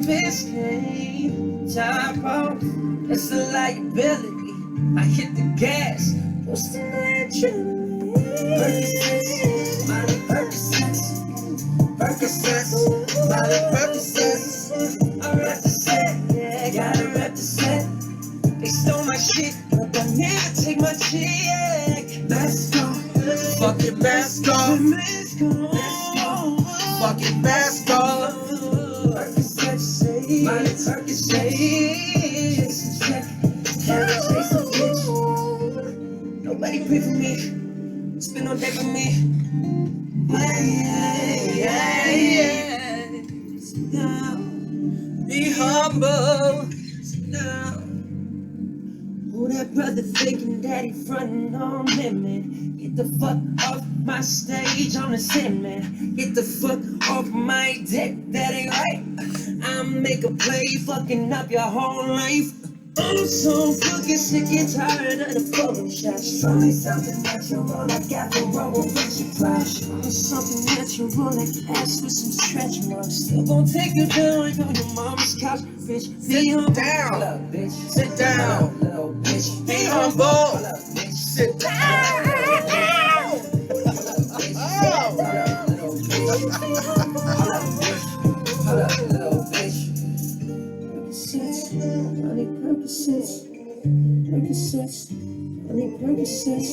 biscuit, top off, it's a liability. I hit the gas, what's the adrenaline? Percocets, Molly Percocets, Percocets, Molly Percocets. I rep the set, yeah, gotta rep the set. They stole my shit, but they'll never take my check. Mask on, fucking mask on, fucking mask on. Percocets, Molly Percocets. Chase a check, have a chase a bitch. Nobody pay for me, spend all day for me. Yeah. Sit down, be humble. Sit down. Who that brother thinking that he frontin' on me, man? Get the fuck off my stage on the scene, man. Get the fuck off my dick, that ain't right. I'll make a play, fucking up your whole life. I'm so fucking sick and tired of the photo shots. Show me something natural, like apple roll with Richard Crash. Show me something natural, like ass with some stretch marks. Still gon' take you down like on your mama's couch, bitch. Be humble, down, bitch. Sit down, little bitch. Be humble, bitch. Sit down. Hold up, little bitch. Honey Percocets, Percocets, honey Percocets.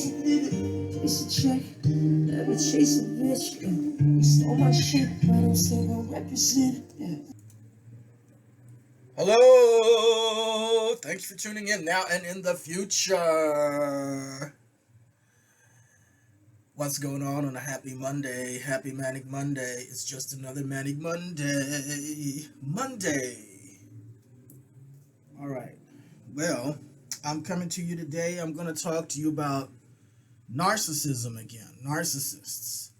Chase a check, never chase a bitch. You stole my shit, but I'm still gonna represent. Hello, thanks for tuning in now and in the future. What's going on a happy Monday? Happy Manic Monday. It's just another Manic Monday. All right. Well, I'm coming to you today. I'm going to talk to you about narcissism again. Narcissists,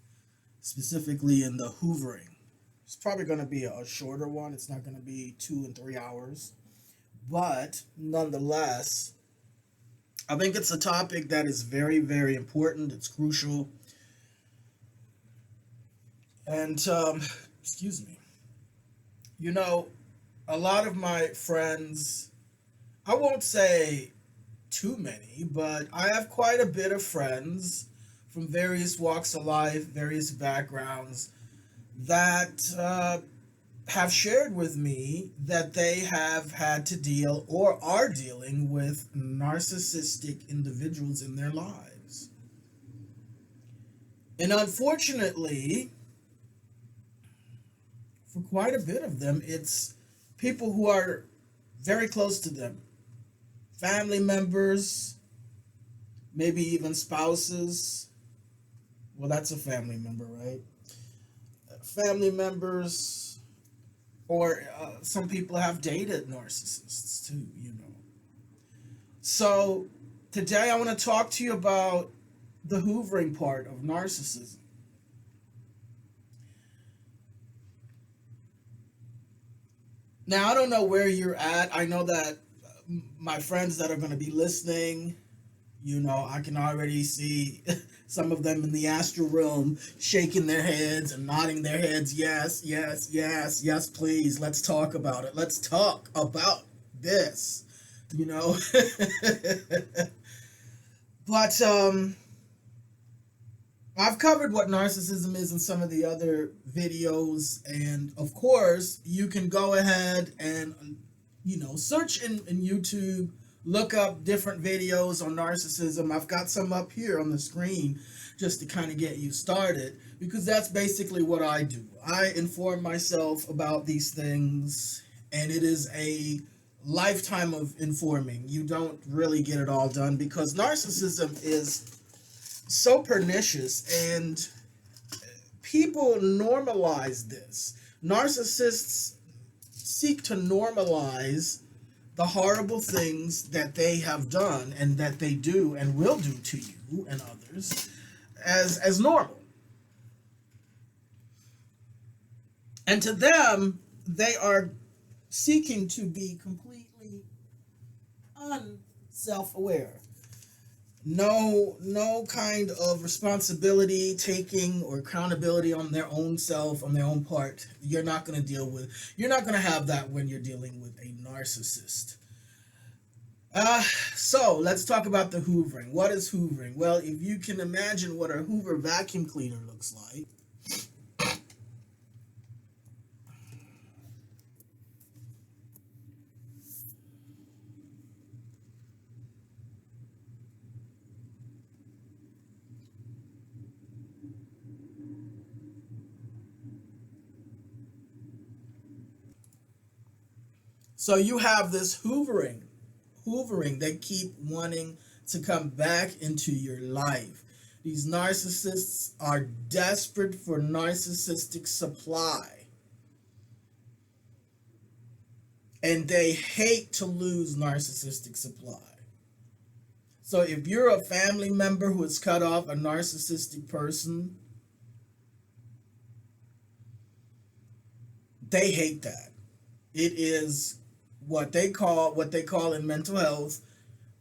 specifically in the hoovering. It's probably going to be a shorter one. It's not going to be 2 and 3 hours. But nonetheless, I think it's a topic that is very, very important. It's crucial. And, excuse me. You know, a lot of my friends, I won't say too many, but I have quite a bit of friends from various walks of life, various backgrounds, that have shared with me that they have had to deal or are dealing with narcissistic individuals in their lives. And unfortunately, for quite a bit of them, it's people who are very close to them. Family members, maybe even spouses. Well, that's a family member, right? Family members, or some people have dated narcissists too, you know. So today I want to talk to you about the hoovering part of narcissism. Now, I don't know where you're at. I know that my friends that are going to be listening, you know, I can already see some of them in the astral realm shaking their heads and nodding their heads. Yes, yes, yes, yes, please. Let's talk about it. Let's talk about this, you know. But I've covered what narcissism is in some of the other videos. And of course, you can go ahead and, you know, search in YouTube, look up different videos on narcissism. I've got some up here on the screen just to kind of get you started, because that's basically what I do. I inform myself about these things, and it is a lifetime of informing. You don't really get it all done because narcissism is so pernicious, and people normalize this. Narcissists seek to normalize the horrible things that they have done and that they do and will do to you and others as normal. And to them, they are seeking to be completely unself-aware. no kind of responsibility taking or accountability on their own self, on their own part. You're not going to have that when you're dealing with a narcissist. So let's talk about the hoovering. What is hoovering? Well, if you can imagine what a Hoover vacuum cleaner looks like. So you have this hoovering. They keep wanting to come back into your life. These narcissists are desperate for narcissistic supply, and they hate to lose narcissistic supply. So if you're a family member who has cut off a narcissistic person, they hate that. It is what they call in mental health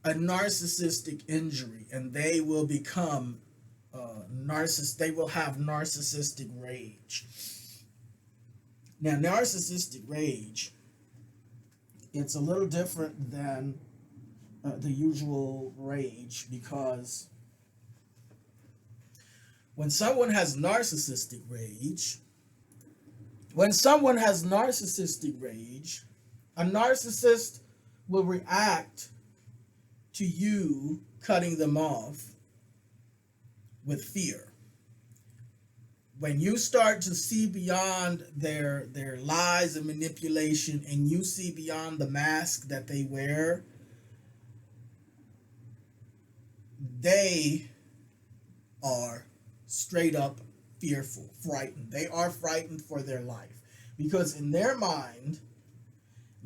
a narcissistic injury, and they will become they will have narcissistic rage. Now, narcissistic rage, it's a little different than the usual rage, because when someone has narcissistic rage, when someone has narcissistic rage, a narcissist will react to you cutting them off with fear. When you start to see beyond their lies and manipulation, and you see beyond the mask that they wear, they are straight up fearful, frightened. They are frightened for their life, because in their mind,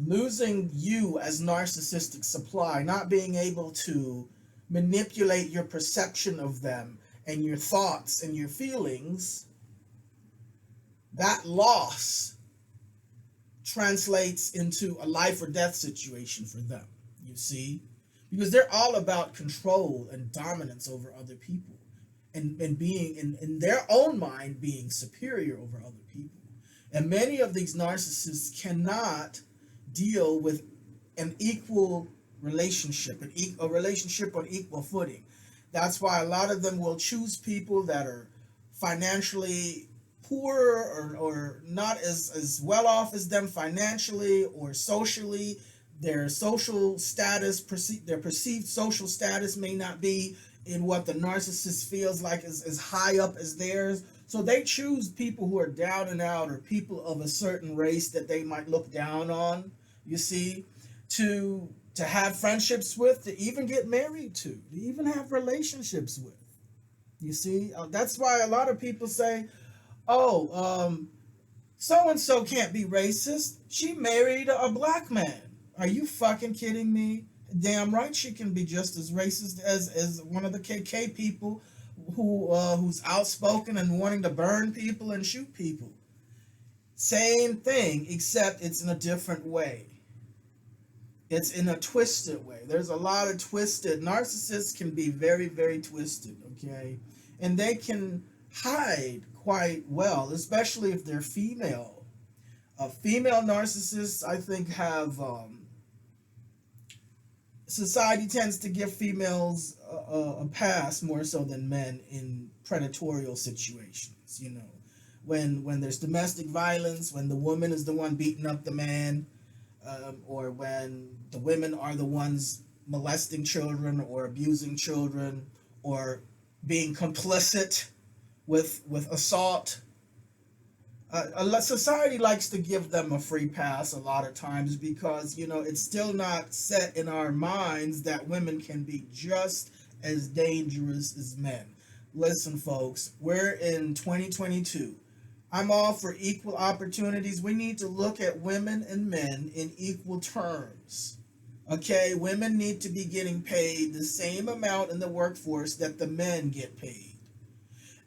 losing you as narcissistic supply, not being able to manipulate your perception of them and your thoughts and your feelings, that loss translates into a life or death situation for them, you see? Because they're all about control and dominance over other people, and being, in their own mind, being superior over other people. And many of these narcissists cannot deal with an equal relationship, a relationship on equal footing. That's why a lot of them will choose people that are financially poor, or not as well off as them financially or socially. Their social status, their perceived social status may not be in what the narcissist feels like is as high up as theirs. So they choose people who are down and out, or people of a certain race that they might look down on, you see, to have friendships with, to even get married to even have relationships with. You see, that's why a lot of people say, "Oh, so and so can't be racist. She married a black man." Are you fucking kidding me? Damn right, she can be just as racist as one of the KK people who's outspoken and wanting to burn people and shoot people. Same thing, except it's in a different way. It's in a twisted way. There's a lot of twisted. Narcissists can be very, very twisted, okay? And they can hide quite well, especially if they're female. Female narcissists, I think, have society tends to give females a pass more so than men in predatorial situations. You know, when there's domestic violence, when the woman is the one beating up the man, or when the women are the ones molesting children or abusing children, or being complicit with assault. Society likes to give them a free pass a lot of times, because, you know, it's still not set in our minds that women can be just as dangerous as men. Listen, folks, we're in 2022. I'm all for equal opportunities. We need to look at women and men in equal terms. Okay, women need to be getting paid the same amount in the workforce that the men get paid.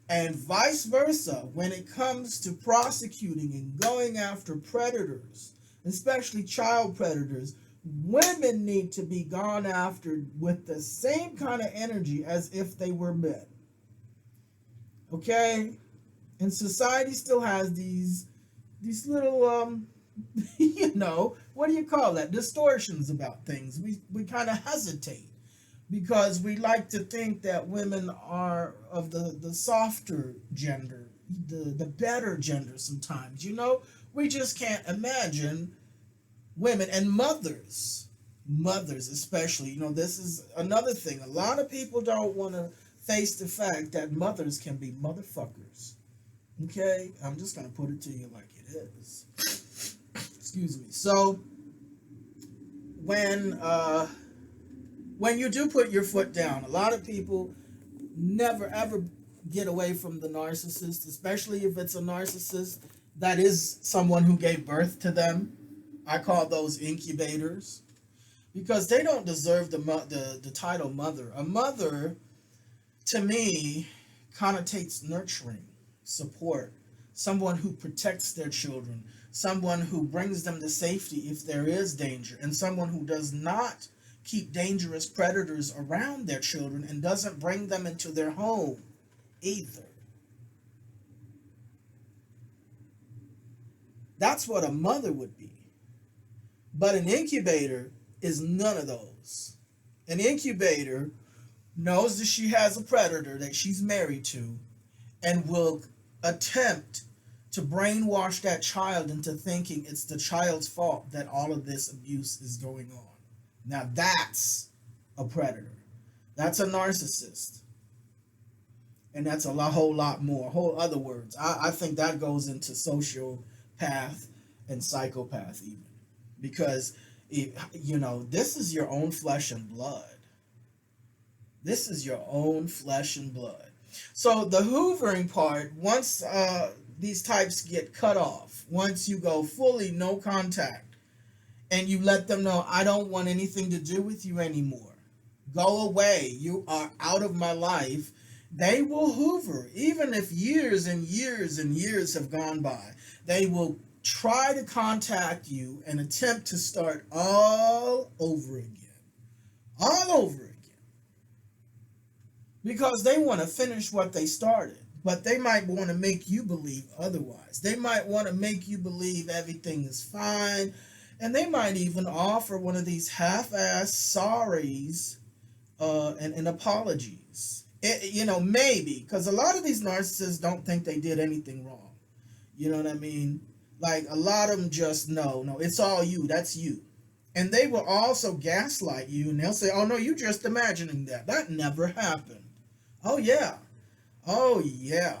And vice versa, when it comes to prosecuting and going after predators, especially child predators, women need to be gone after with the same kind of energy as if they were men. Okay? And society still has these little what do you call that? Distortions about things. We kind of hesitate because we like to think that women are of the softer gender, the better gender sometimes. We just can't imagine women and mothers especially. This is another thing. A lot of people don't want to face the fact that mothers can be motherfuckers. Okay, I'm just gonna put it to you like it is. Excuse me. So when you do put your foot down, a lot of people never ever get away from the narcissist, especially if it's a narcissist that is someone who gave birth to them. I call those incubators because they don't deserve the title mother. A mother, to me, connotates nurturing, support, someone who protects their children, someone who brings them to safety if there is danger, and someone who does not keep dangerous predators around their children and doesn't bring them into their home either. That's what a mother would be. But an incubator is none of those. An incubator knows that she has a predator that she's married to and will attempt to brainwash that child into thinking it's the child's fault that all of this abuse is going on. Now that's a predator. That's a narcissist. And that's whole lot more. Whole other words. I think that goes into sociopath and psychopath even. Because, this is your own flesh and blood. This is your own flesh and blood. So the hoovering part, once these types get cut off, once you go fully no contact, and you let them know, I don't want anything to do with you anymore. Go away. You are out of my life. They will hoover. Even if years and years and years have gone by, they will try to contact you and attempt to start all over again. All over again. Because they want to finish what they started. But they might want to make you believe otherwise. They might want to make you believe everything is fine. And they might even offer one of these half-ass sorries and apologies. Maybe. Because a lot of these narcissists don't think they did anything wrong. You know what I mean? Like, a lot of them just no, it's all you. That's you. And they will also gaslight you, and they'll say, oh, no, you're just imagining that. That never happened. Oh, yeah. Oh, yeah.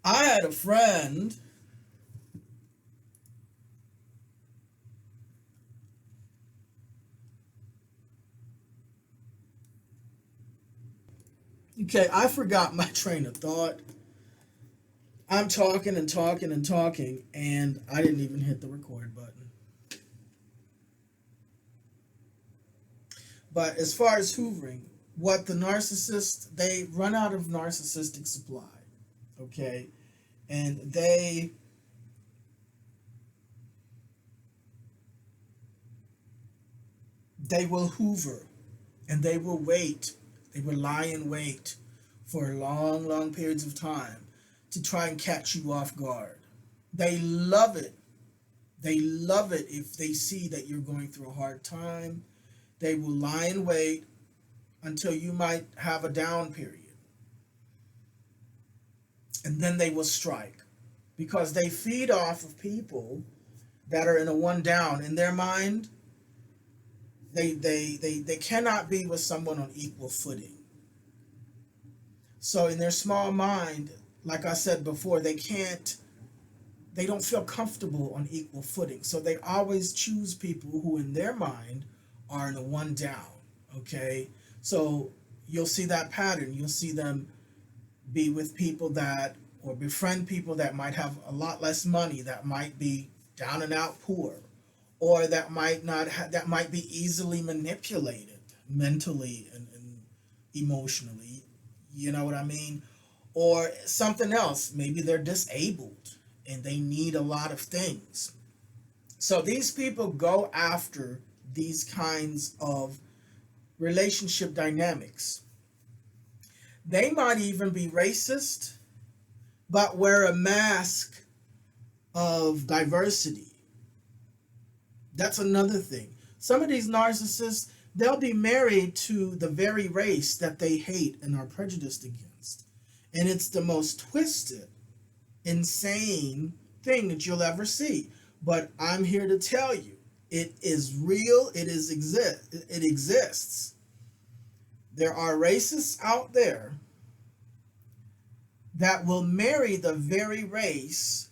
I had a friend. Okay, I forgot my train of thought. I'm talking and talking and talking, and I didn't even hit the record button. But as far as hoovering, what the narcissists, they run out of narcissistic supply, okay? And they will hoover, and they will wait. They will lie in wait for long, long periods of time to try and catch you off guard. They love it. They love it if they see that you're going through a hard time. They will lie in wait until you might have a down period. And then they will strike because they feed off of people that are in a one down. In their mind, they cannot be with someone on equal footing. So in their small mind, like I said before, they don't feel comfortable on equal footing. So they always choose people who in their mind are in a one down, okay? So you'll see that pattern. You'll see them be with people that, or befriend people that might have a lot less money, that might be down and out poor, or that might not that might be easily manipulated mentally and emotionally. You know what I mean? Or something else. Maybe they're disabled and they need a lot of things. So these people go after these kinds of relationship dynamics. They might even be racist, but wear a mask of diversity. That's another thing. Some of these narcissists, they'll be married to the very race that they hate and are prejudiced against. And it's the most twisted, insane thing that you'll ever see. But I'm here to tell you, it is real, it exists. There are racists out there that will marry the very race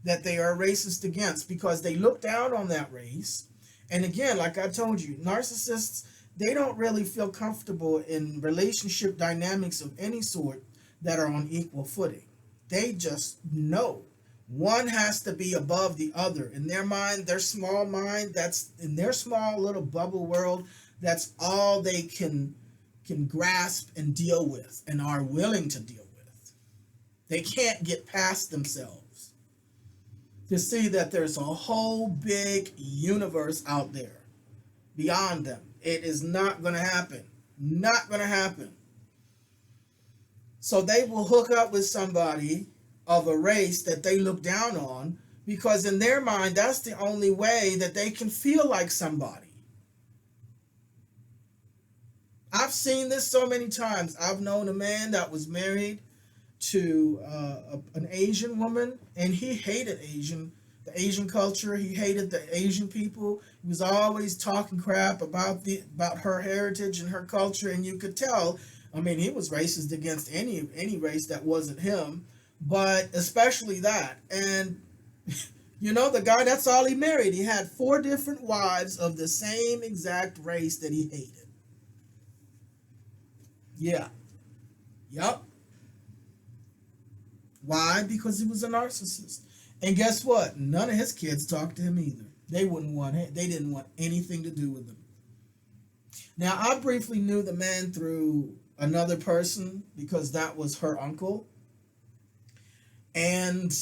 that they are racist against because they look down on that race. And again, like I told you, narcissists, they don't really feel comfortable in relationship dynamics of any sort that are on equal footing. They just know one has to be above the other. In their mind, their small mind, that's in their small little bubble world, that's all they can grasp and deal with and are willing to deal with. They can't get past themselves to see that there's a whole big universe out there beyond them. It is not going to happen. Not going to happen. So they will hook up with somebody of a race that they look down on because in their mind, that's the only way that they can feel like somebody. I've seen this so many times. I've known a man that was married to an Asian woman, and he hated the Asian culture. He hated the Asian people. He was always talking crap about her heritage and her culture, and you could tell. I mean, he was racist against any race that wasn't him, but especially that. And the guy, that's all he married. He had 4 different wives of the same exact race that he hated. Yeah. Yep. Why? Because he was a narcissist. And guess what? None of his kids talked to him either. They didn't want anything to do with him. Now, I briefly knew the man through another person because that was her uncle. And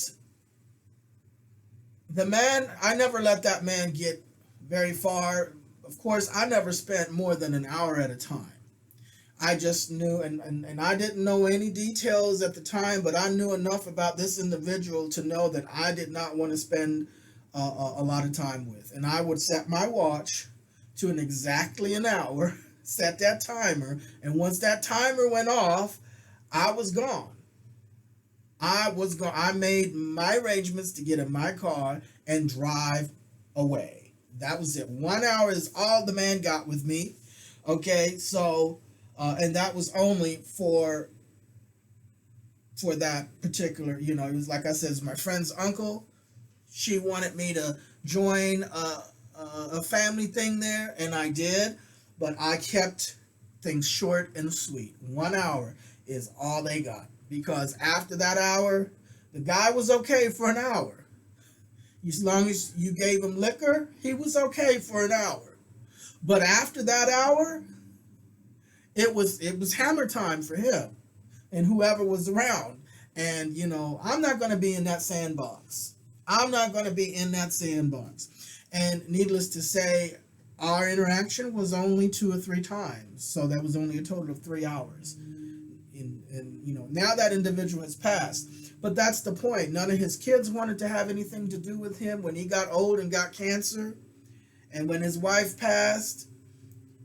the man, I never let that man get very far. Of course, I never spent more than an hour at a time. I just knew, and I didn't know any details at the time, but I knew enough about this individual to know that I did not want to spend a lot of time with. And I would set my watch to exactly an hour, set that timer, and once that timer went off, I was gone. I made my arrangements to get in my car and drive away. That was it. 1 hour is all the man got with me. Okay, so... and that was only for that particular, it was like I said, it's my friend's uncle. She wanted me to join a family thing there, and I did, but I kept things short and sweet. 1 hour is all they got, because after that hour, the guy was okay for an hour. As long as you gave him liquor, he was okay for an hour. But after that hour, it was hammer time for him and whoever was around. And, I'm not going to be in that sandbox. I'm not going to be in that sandbox. And needless to say, our interaction was only 2 or 3 times. So that was only a total of 3 hours. And now that individual has passed. But that's the point. None of his kids wanted to have anything to do with him when he got old and got cancer. And when his wife passed,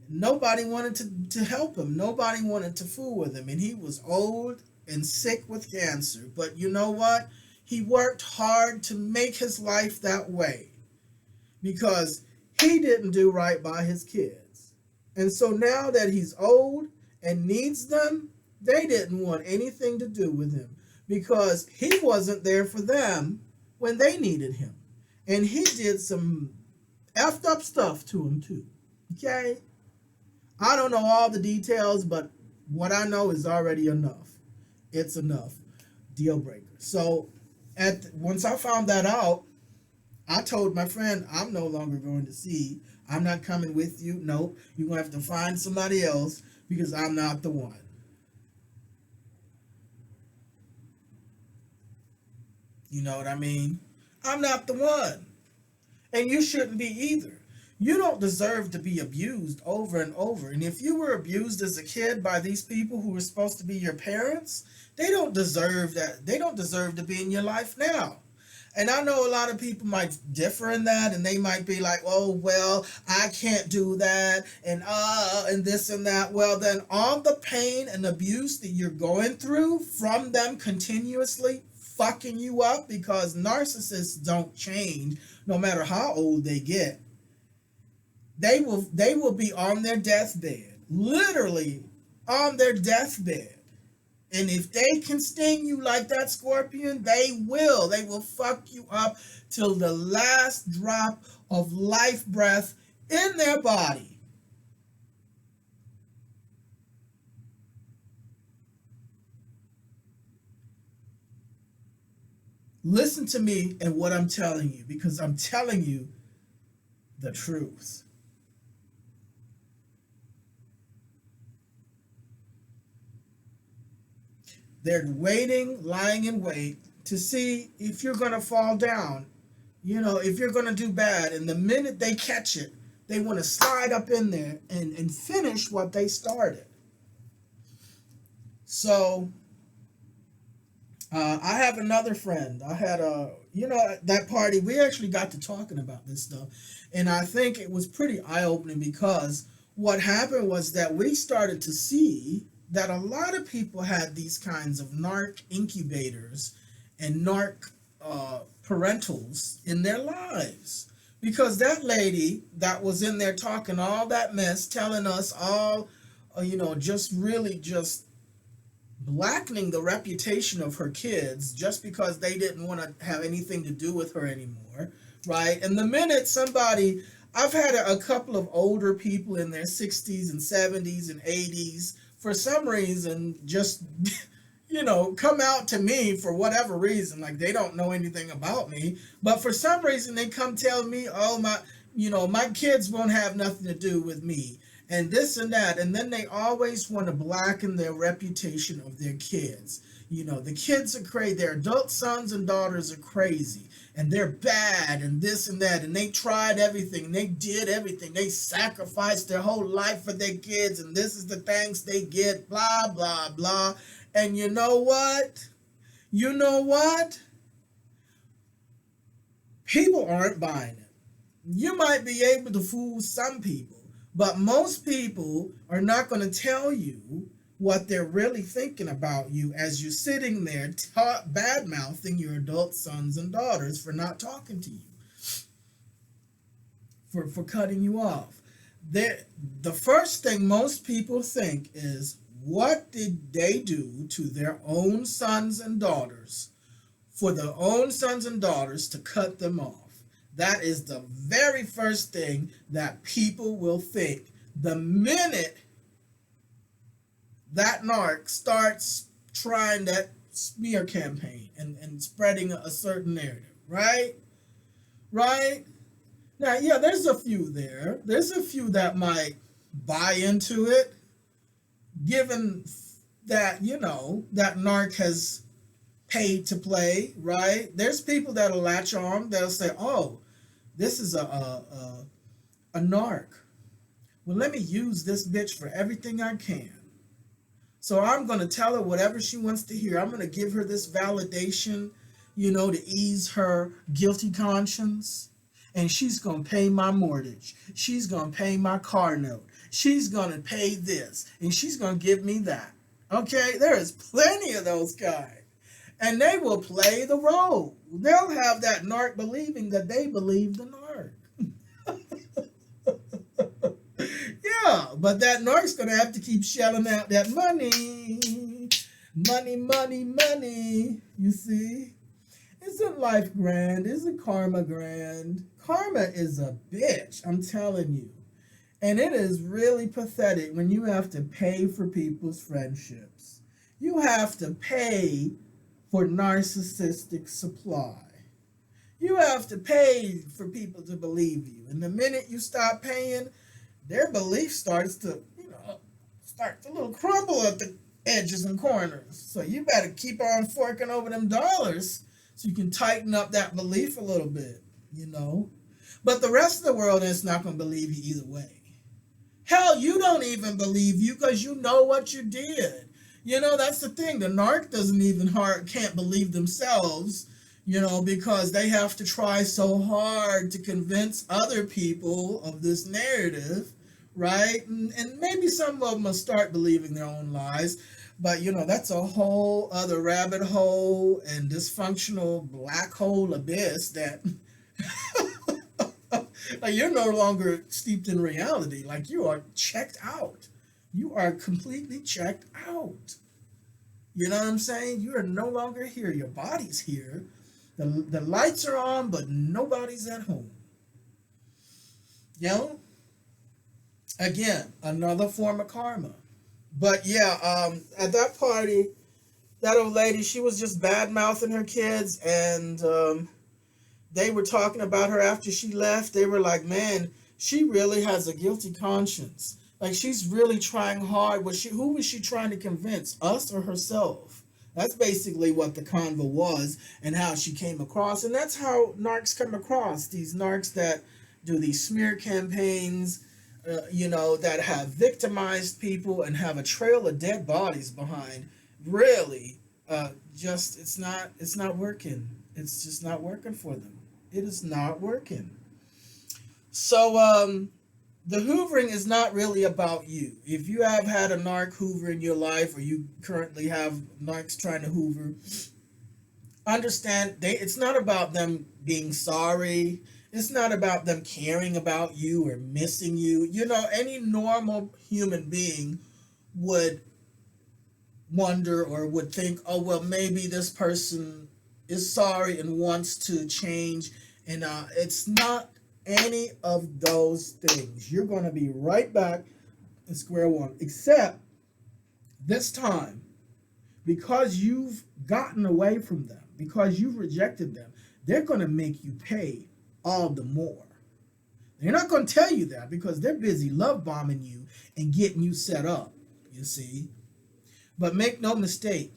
nobody wanted to help him. Nobody wanted to fool with him. And he was old and sick with cancer. But you know what? He worked hard to make his life that way because he didn't do right by his kids. And so now that he's old and needs them, they didn't want anything to do with him because he wasn't there for them when they needed him. And he did some effed up stuff to him too. Okay? I don't know all the details, but what I know is already enough. It's enough. Deal breaker. So once I found that out, I told my friend, I'm no longer going to see. I'm not coming with you. Nope. You're going to have to find somebody else because I'm not the one. You know what I mean? I'm not the one. And you shouldn't be either. You don't deserve to be abused over and over. And if you were abused as a kid by these people who were supposed to be your parents, they don't deserve that. They don't deserve to be in your life now. And I know a lot of people might differ in that, and they might be like, "Oh, well, I can't do that," and this and that. Well, then all the pain and abuse that you're going through from them continuously fucking you up, because narcissists don't change no matter how old they get. They will be on their deathbed, literally on their deathbed. And if they can sting you like that scorpion, they will. They will fuck you up till the last drop of life breath in their body. Listen to me and what I'm telling you, because I'm telling you the truth. They're waiting, lying in wait to see if you're going to fall down, if you're going to do bad. And the minute they catch it, they want to slide up in there and finish what they started. So I have another friend. I had that party. We actually got to talking about this stuff. And I think it was pretty eye-opening, because what happened was that we started to see that a lot of people had these kinds of narc incubators and narc parentals in their lives. Because that lady that was in there talking all that mess, telling us all, just blackening the reputation of her kids just because they didn't want to have anything to do with her anymore, right? And the minute I've had a couple of older people in their 60s and 70s and 80s, for some reason, just, come out to me for whatever reason. Like, they don't know anything about me, but for some reason they come tell me, "Oh, my kids won't have nothing to do with me," and this and that. And then they always want to blacken their reputation of their kids. The kids are crazy. Their adult sons and daughters are crazy, and they're bad, and this and that. And they tried everything. They did everything. They sacrificed their whole life for their kids, and this is the thanks they get, blah, blah, blah. And you know what? People aren't buying it. You might be able to fool some people, but most people are not going to tell you what they're really thinking about you as you're sitting there bad-mouthing your adult sons and daughters for not talking to you, for cutting you off. The first thing most people think is, what did they do to their own sons and daughters for their own sons and daughters to cut them off? That is the very first thing that people will think the minute that narc starts trying that smear campaign and spreading a certain narrative, right? Right? Now, yeah, there's a few there. There's a few that might buy into it, given that, that narc has paid to play, right? There's people that'll latch on, that'll say, "Oh, this is a narc. Well, let me use this bitch for everything I can. So I'm going to tell her whatever she wants to hear. I'm going to give her this validation, to ease her guilty conscience. And she's going to pay my mortgage. She's going to pay my car note. She's going to pay this. And she's going to give me that." Okay? There is plenty of those guys. And they will play the role. They'll have that narc believing that they believe the narc. Yeah, but that narc's going to have to keep shelling out that money. Money, money, money. You see? Isn't life grand? Isn't karma grand? Karma is a bitch, I'm telling you. And it is really pathetic when you have to pay for people's friendships. You have to pay for narcissistic supply. You have to pay for people to believe you. And the minute you stop paying, their belief starts to a little crumble at the edges and corners. So you better keep on forking over them dollars so you can tighten up that belief a little bit. But the rest of the world is not going to believe you either way. Hell, you don't even believe you because you know what you did. You know, that's the thing. The narc doesn't even can't believe themselves, you know, because they have to try so hard to convince other people of this narrative, right? And maybe some of them will start believing their own lies. But, you know, that's a whole other rabbit hole and dysfunctional black hole abyss that like you're no longer steeped in reality. Like you are checked out. You are completely checked out. You know what I'm saying? You are no longer here. Your body's here. The lights are on, but nobody's at home. You know? Again, another form of karma. But yeah, at that party, that old lady, she was just bad mouthing her kids, and they were talking about her after she left. They were like, man, she really has a guilty conscience. Like she's really trying hard. Who was she trying to convince? Us or herself? That's basically what the convo was and how she came across. And that's how narcs come across. These narcs that do these smear campaigns, you know, that have victimized people and have a trail of dead bodies behind. Really, it's not working. It's just not working for them. It is not working. So the hoovering is not really about you. If you have had a narc hoover in your life, or you currently have narcs trying to hoover, understand it's not about them being sorry. It's not about them caring about you or missing you. You know, any normal human being would wonder or would think, oh, well, maybe this person is sorry and wants to change. And it's not any of those things. You're going to be right back at square one, except this time, because you've gotten away from them, because you've rejected them, they're going to make you pay all the more. They're not going to tell you that because they're busy love bombing you and getting you set up, you see. But make no mistake,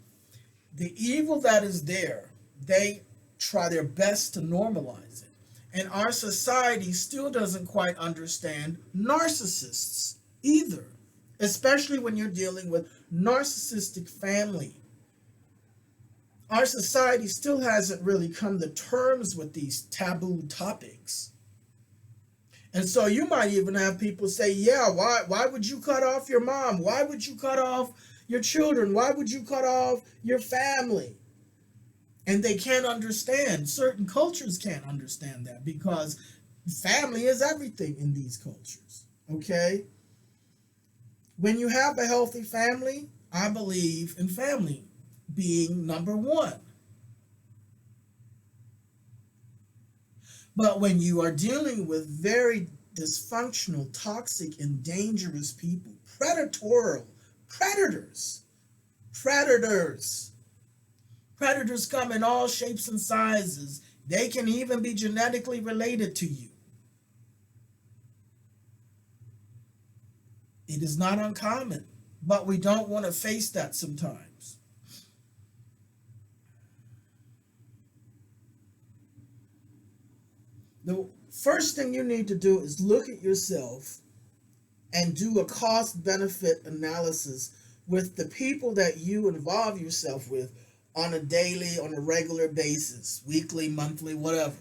the evil that is there, they try their best to normalize it. And our society still doesn't quite understand narcissists either, especially when you're dealing with narcissistic family. Our society still hasn't really come to terms with these taboo topics. And so you might even have people say, yeah, why would you cut off your mom? Why would you cut off your children? Why would you cut off your family? And they can't understand. Certain cultures can't understand that because family is everything in these cultures. Okay? When you have a healthy family, I believe in family being number one. But when you are dealing with very dysfunctional, toxic, and dangerous people, predators come in all shapes and sizes. They can even be genetically related to you. It is not uncommon, but we don't want to face that sometimes. The first thing you need to do is look at yourself and do a cost-benefit analysis with the people that you involve yourself with on a regular basis, weekly, monthly, whatever.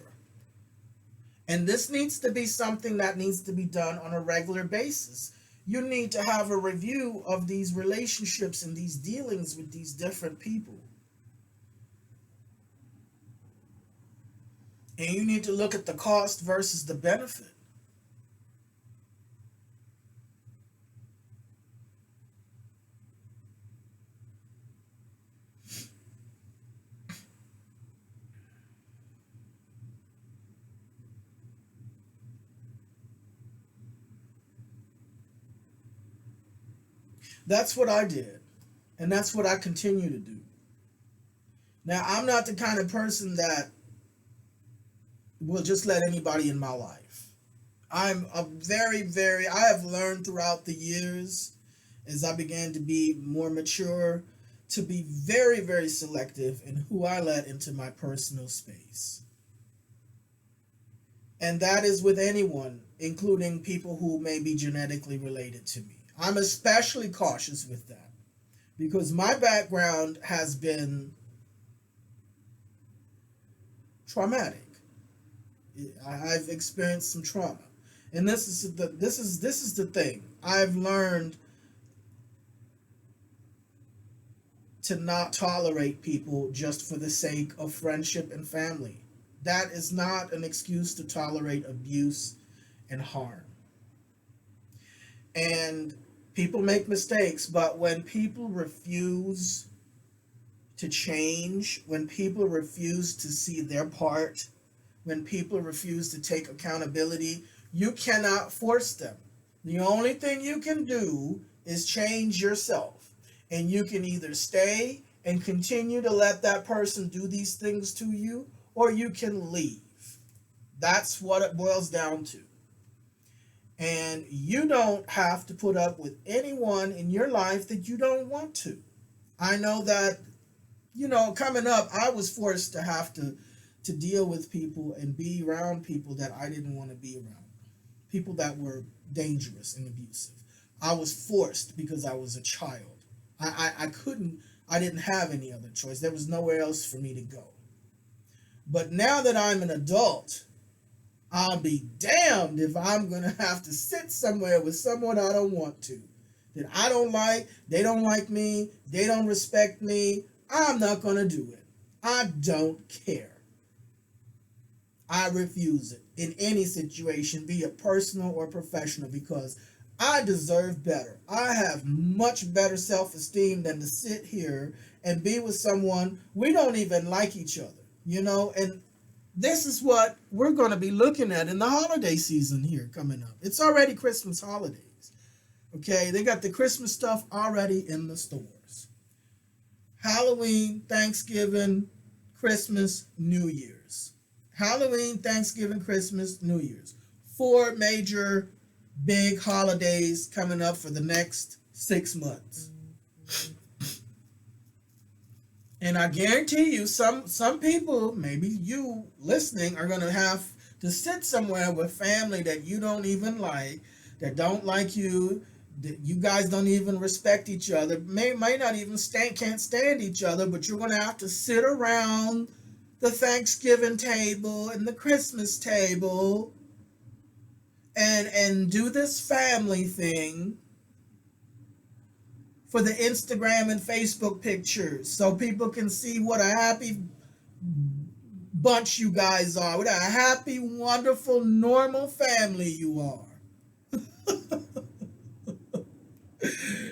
And this needs to be something that needs to be done on a regular basis. You need to have a review of these relationships and these dealings with these different people. And you need to look at the cost versus the benefit. That's what I did. And that's what I continue to do. Now, I'm not the kind of person that will just let anybody in my life. I have learned throughout the years as I began to be more mature to be very, very selective in who I let into my personal space. And that is with anyone, including people who may be genetically related to me. I'm especially cautious with that because my background has been traumatic. I've experienced some trauma. And this is the thing. I've learned to not tolerate people just for the sake of friendship and family. That is not an excuse to tolerate abuse and harm. And people make mistakes, but when people refuse to change, when people refuse to see their part, when people refuse to take accountability, you cannot force them. The only thing you can do is change yourself. And you can either stay and continue to let that person do these things to you, or you can leave. That's what it boils down to. And you don't have to put up with anyone in your life that you don't want to. I know that, coming up, I was forced to have to deal with people and be around people that I didn't want to be around. People that were dangerous and abusive. I was forced because I was a child. I didn't have any other choice. There was nowhere else for me to go. But now that I'm an adult, I'll be damned if I'm going to have to sit somewhere with someone I don't want to. That I don't like, they don't like me, they don't respect me. I'm not going to do it. I don't care. I refuse it in any situation, be it personal or professional, because I deserve better. I have much better self-esteem than to sit here and be with someone we don't even like each other, and this is what we're going to be looking at in the holiday season here coming up. It's already Christmas holidays. Okay, they got the Christmas stuff already in the stores. Halloween, Thanksgiving, Christmas, New Year's. Halloween, Thanksgiving, Christmas, New Year's. 4 major big holidays coming up for the next 6 months. And I guarantee you, some people, maybe you listening, are going to have to sit somewhere with family that you don't even like, that don't like you, that you guys don't even respect each other, might not even can't stand each other, but you're going to have to sit around the Thanksgiving table and the Christmas table and do this family thing for the Instagram and Facebook pictures so people can see what a happy bunch you guys are, what a happy, wonderful, normal family you are.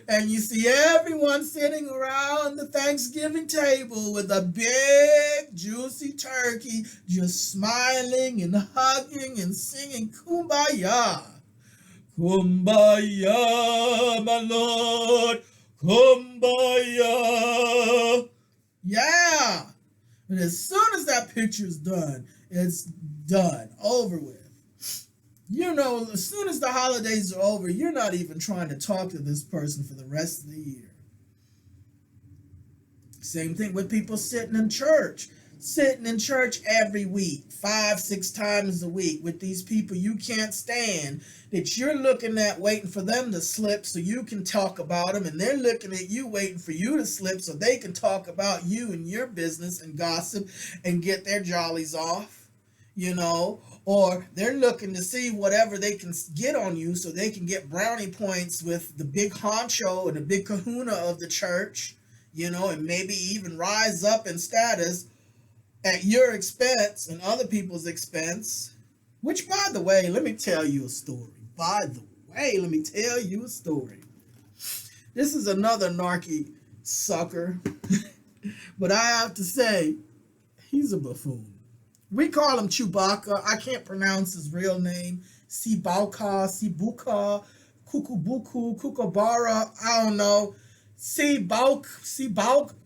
And you see everyone sitting around the Thanksgiving table with a big, juicy turkey, just smiling and hugging and singing Kumbaya. Kumbaya, my Lord. Kumbaya. Yeah. And as soon as that picture's done, it's done, over with. As soon as the holidays are over, you're not even trying to talk to this person for the rest of the year. Same thing with people sitting in church. Sitting in church every week, 5-6 times a week with these people you can't stand, that you're looking at waiting for them to slip so you can talk about them, and they're looking at you waiting for you to slip so they can talk about you and your business and gossip and get their jollies off, or they're looking to see whatever they can get on you so they can get brownie points with the big honcho and the big kahuna of the church, and maybe even rise up in status at your expense and other people's expense. Which, by the way, let me tell you a story. This is another narky sucker. But I have to say, he's a buffoon. We call him Chewbacca. I can't pronounce his real name. Sibuka, Kukubuku, Kukabara, I don't know. Cbauk,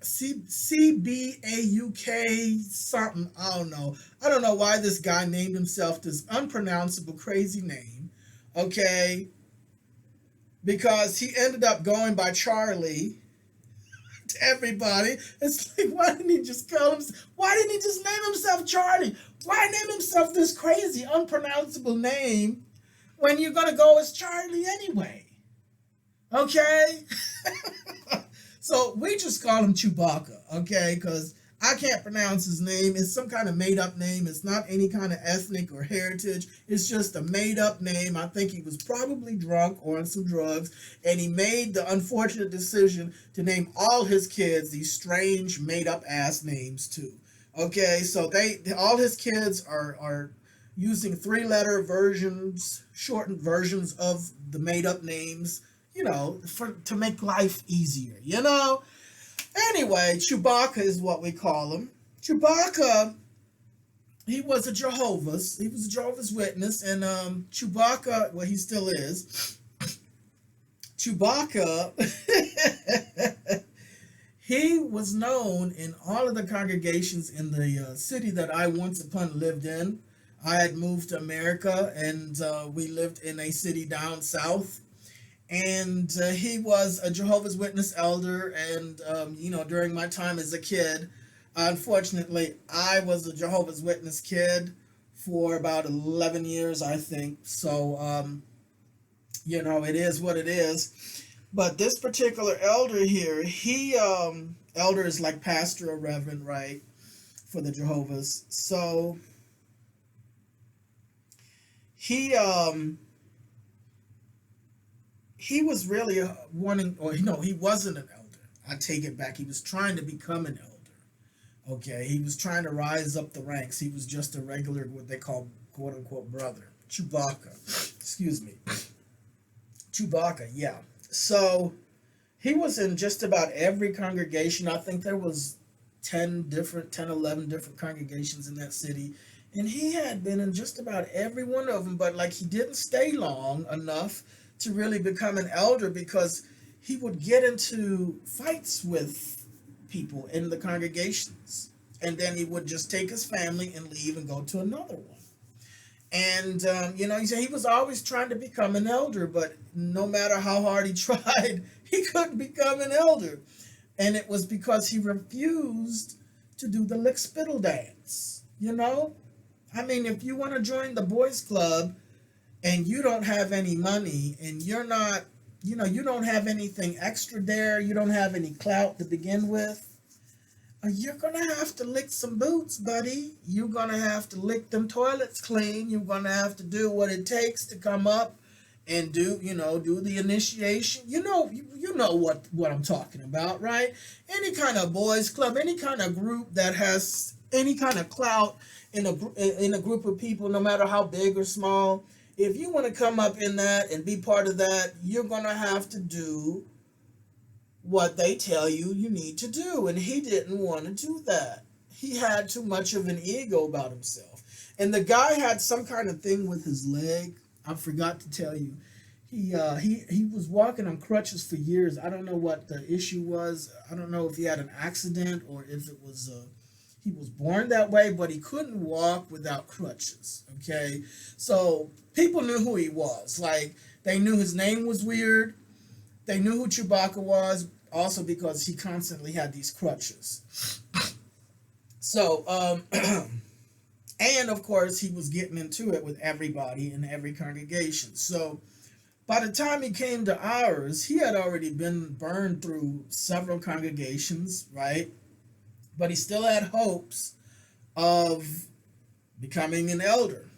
C-B-A-U-K, something, I don't know. I don't know why this guy named himself this unpronounceable crazy name, okay? Because he ended up going by Charlie Everybody. It's like, why didn't he just call him? Why didn't he just name himself Charlie? Why name himself this crazy, unpronounceable name when you're gonna go as Charlie anyway? Okay. So we just call him Chewbacca, okay? Because I can't pronounce his name. It's some kind of made up name. It's not any kind of ethnic or heritage. It's just a made up name. I think he was probably drunk or on some drugs, and he made the unfortunate decision to name all his kids these strange made up ass names too. Okay, so all his kids are using 3-letter versions, shortened versions of the made up names, to make life easier, Anyway, Chewbacca is what we call him. Chewbacca, he was a Jehovah's Witness, and Chewbacca, well, he still is. Chewbacca, he was known in all of the congregations in the city that I once upon lived in. I had moved to America, and we lived in a city down south. And he was a Jehovah's Witness elder, and during my time as a kid, unfortunately, I was a Jehovah's Witness kid for about 11 years, I think. So, it is what it is. But this particular elder here, elder is like pastor or reverend, right, for the Jehovah's. So he was really wanting, or he wasn't an elder. I take it back. He was trying to become an elder. Okay, he was trying to rise up the ranks. He was just a regular, what they call, quote unquote, brother. Chewbacca. Excuse me. Chewbacca, yeah. So he was in just about every congregation. I think there was 11 different congregations in that city. And he had been in just about every one of them, but he didn't stay long enough to really become an elder, because he would get into fights with people in the congregations, and then he would just take his family and leave and go to another one. And he said he was always trying to become an elder, but no matter how hard he tried, he couldn't become an elder. And it was because he refused to do the lick spittle dance. I mean, if you want to join the boys club and you don't have any money, and you're not, you don't have anything extra there, you don't have any clout to begin with, you're going to have to lick some boots, buddy. You're going to have to lick them toilets clean. You're going to have to do what it takes to come up and do the initiation. You know what I'm talking about, right? Any kind of boys club, any kind of group that has any kind of clout in a group of people, no matter how big or small, if you want to come up in that and be part of that, you're going to have to do what they tell you need to do. And he didn't want to do that. He had too much of an ego about himself. And the guy had some kind of thing with his leg. I forgot to tell you. He was walking on crutches for years. I don't know what the issue was. I don't know if he had an accident or if it was he was born that way, but he couldn't walk without crutches. Okay, so people knew who he was. They knew his name was weird. They knew who Chewbacca was, also because he constantly had these crutches. So, and of course, he was getting into it with everybody in every congregation. So, by the time he came to ours, he had already been burned through several congregations, right? But he still had hopes of becoming an elder.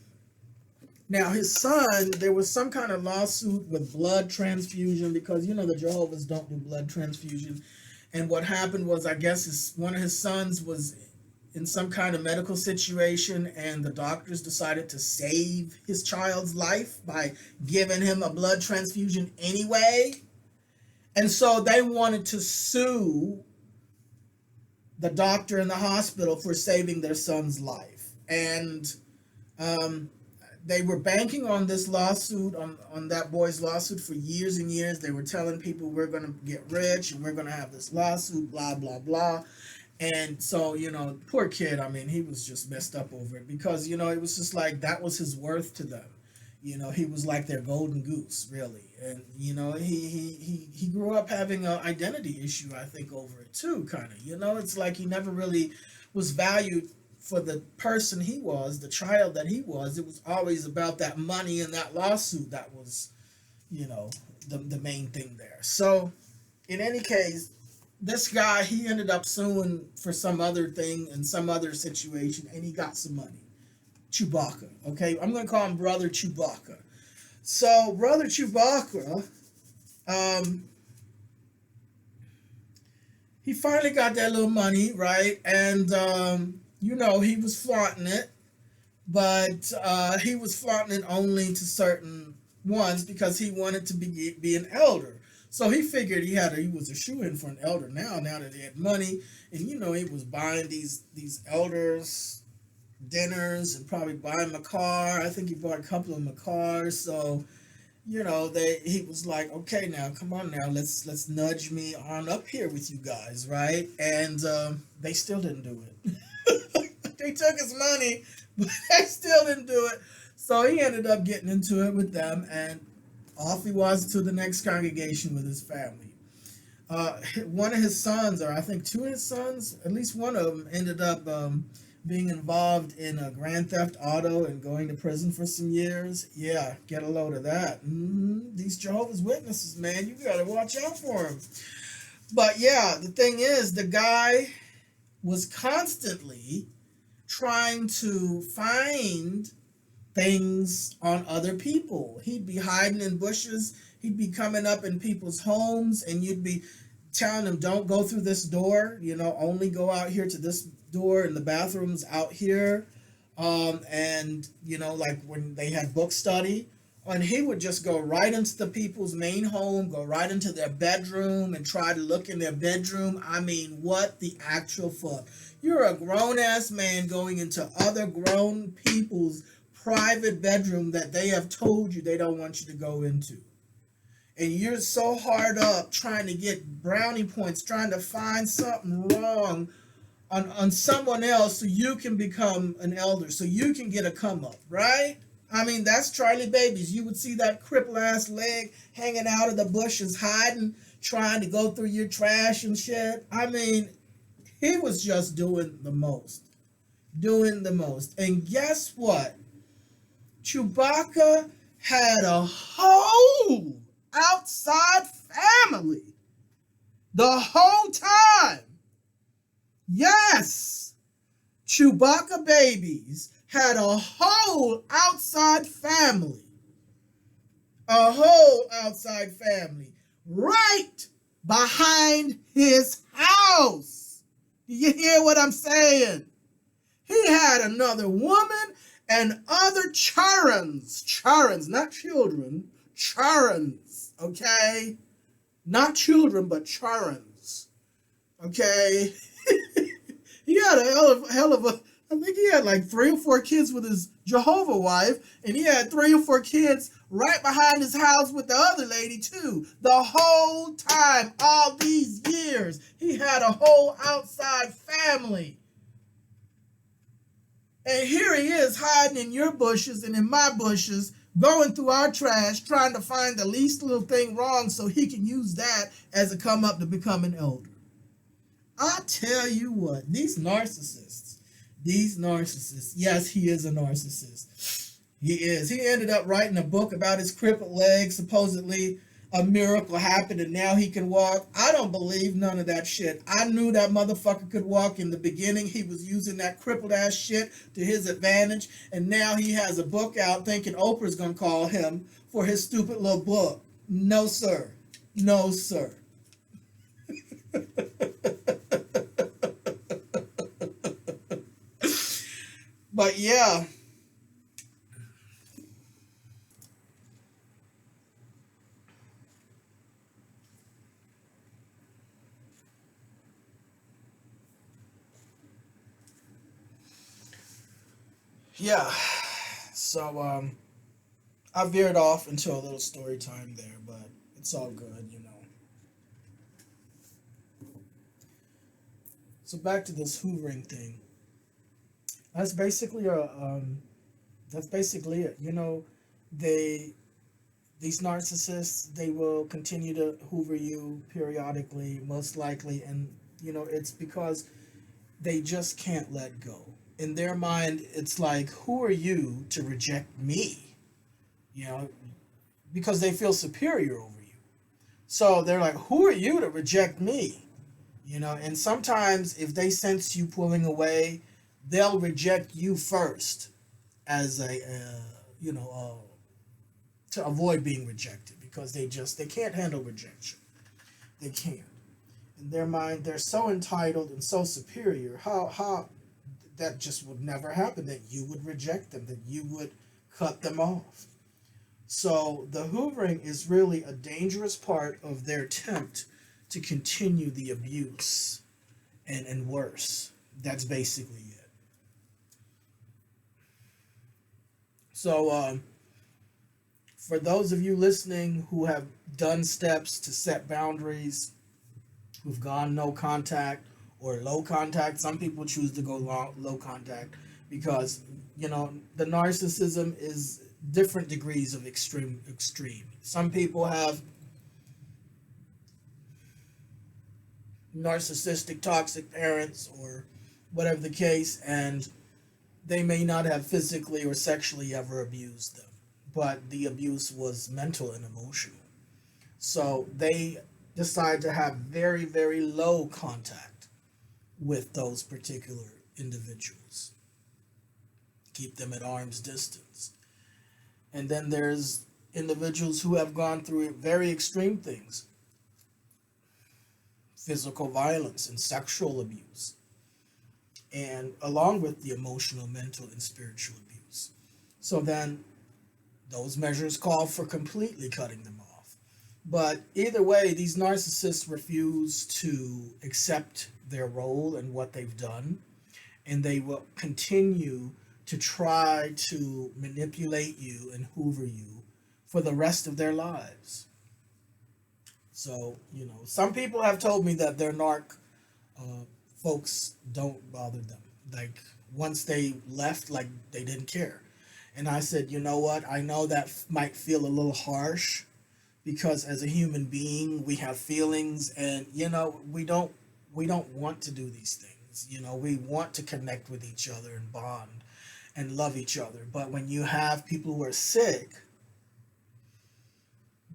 Now, his son, there was some kind of lawsuit with blood transfusion, because, the Jehovah's don't do blood transfusion. And what happened was, I guess one of his sons was in some kind of medical situation, and the doctors decided to save his child's life by giving him a blood transfusion anyway. And so they wanted to sue the doctor in the hospital for saving their son's life. And they were banking on this lawsuit, on that boy's lawsuit for years and years. They were telling people, we're going to get rich and we're going to have this lawsuit, blah, blah, blah. And so, poor kid, I mean, he was just messed up over it, because, it was just like that was his worth to them. You know, he was like their golden goose, really. And you know, he grew up having an identity issue, I think, over it too, kind of. You know, it's like he never really was valued for the person he was, the child that he was. It was always about that money and that lawsuit that was, you know, the main thing there. So, in any case, this guy, he ended up suing for some other thing in some other situation, and he got some money. Chewbacca, okay? I'm going to call him Brother Chewbacca. So, Brother Chewbacca, um, he finally got that little money, right? And, you know, he was flaunting it, but he was flaunting it only to certain ones because he wanted to be an elder. So he figured he was a shoe-in for an elder now that he had money. And, you know, he was buying these elders dinners and probably buying him a car. I think he bought a couple of them a cars. So, you know, he was like, okay, now come on now, let's nudge me on up here with you guys, right? And they still didn't do it. They took his money, but they still didn't do it. So he ended up getting into it with them, and off he was to the next congregation with his family. One of his sons, or I think two of his sons, at least one of them, ended up being involved in a grand theft auto and going to prison for some years. Yeah, get a load of that. These Jehovah's Witnesses, man, you gotta watch out for them. But yeah, the thing is, the guy was constantly trying to find things on other people. He'd be hiding in bushes. He'd be coming up in people's homes, and you'd be telling them, don't go through this door, you know, only go out here to this door, and the bathrooms out here. And, you know, like when they had book study, and he would just go right into the people's main home, go right into their bedroom and try to look in their bedroom. I mean, what the actual fuck? You're a grown-ass man going into other grown people's private bedroom that they have told you they don't want you to go into. And you're so hard up trying to get brownie points, trying to find something wrong on someone else so you can become an elder, so you can get a come up, right? I mean, that's Charlie Babies. You would see that crippled ass leg hanging out of the bushes, hiding, trying to go through your trash and shit. I mean, he was just doing the most. Doing the most. And guess what? Chewbacca had a whole outside family the whole time. Yes, Chewbacca Babies had a whole outside family. A whole outside family right behind his house. Do you hear what I'm saying? He had another woman and other Charons, not children, Charons, okay? Not children, but Charons, okay? He had a hell of a, I think he had like 3 or 4 kids with his Jehovah wife, and he had 3 or 4 kids right behind his house with the other lady too. The whole time, all these years, he had a whole outside family. And here he is hiding in your bushes and in my bushes, going through our trash, trying to find the least little thing wrong so he can use that as a come up to become an elder. I tell you what, these narcissists, yes, he is a narcissist. He is. He ended up writing a book about his crippled leg. Supposedly a miracle happened and now he can walk. I don't believe none of that shit. I knew that motherfucker could walk in the beginning. He was using that crippled ass shit to his advantage. And now he has a book out thinking Oprah's gonna call him for his stupid little book. No, sir. No, sir. But yeah. Yeah. So I veered off into a little story time there, but it's all good, you know. So back to this hoovering thing. That's basically a that's basically it. You know, they these narcissists, they will continue to hoover you periodically, most likely, and it's because they just can't let go. In their mind, it's like, who are you to reject me? You know, because they feel superior over you. So they're like, who are you to reject me? And sometimes if they sense you pulling away, they'll reject you first as to avoid being rejected, because they can't handle rejection. They can't. In their mind, they're so entitled and so superior. How that just would never happen, that you would reject them, that you would cut them off. So the hoovering is really a dangerous part of their attempt to continue the abuse and worse. That's basically it. So for those of you listening who have done steps to set boundaries, who've gone no contact or low contact, some people choose to go low contact because the narcissism is different degrees of extreme. Some people have narcissistic toxic parents or whatever the case, and they may not have physically or sexually ever abused them, but the abuse was mental and emotional. So they decide to have very, very low contact with those particular individuals, keep them at arm's distance. And then there's individuals who have gone through very extreme things, physical violence and sexual abuse, and along with the emotional, mental, and spiritual abuse. So then those measures call for completely cutting them off. But either way, these narcissists refuse to accept their role and what they've done, and they will continue to try to manipulate you and hoover you for the rest of their lives. So, some people have told me that their narc folks don't bother them. Like, once they left, like, they didn't care. And I said, you know what? I know that might feel a little harsh, because as a human being, we have feelings, and, we don't want to do these things. We want to connect with each other and bond and love each other. But when you have people who are sick,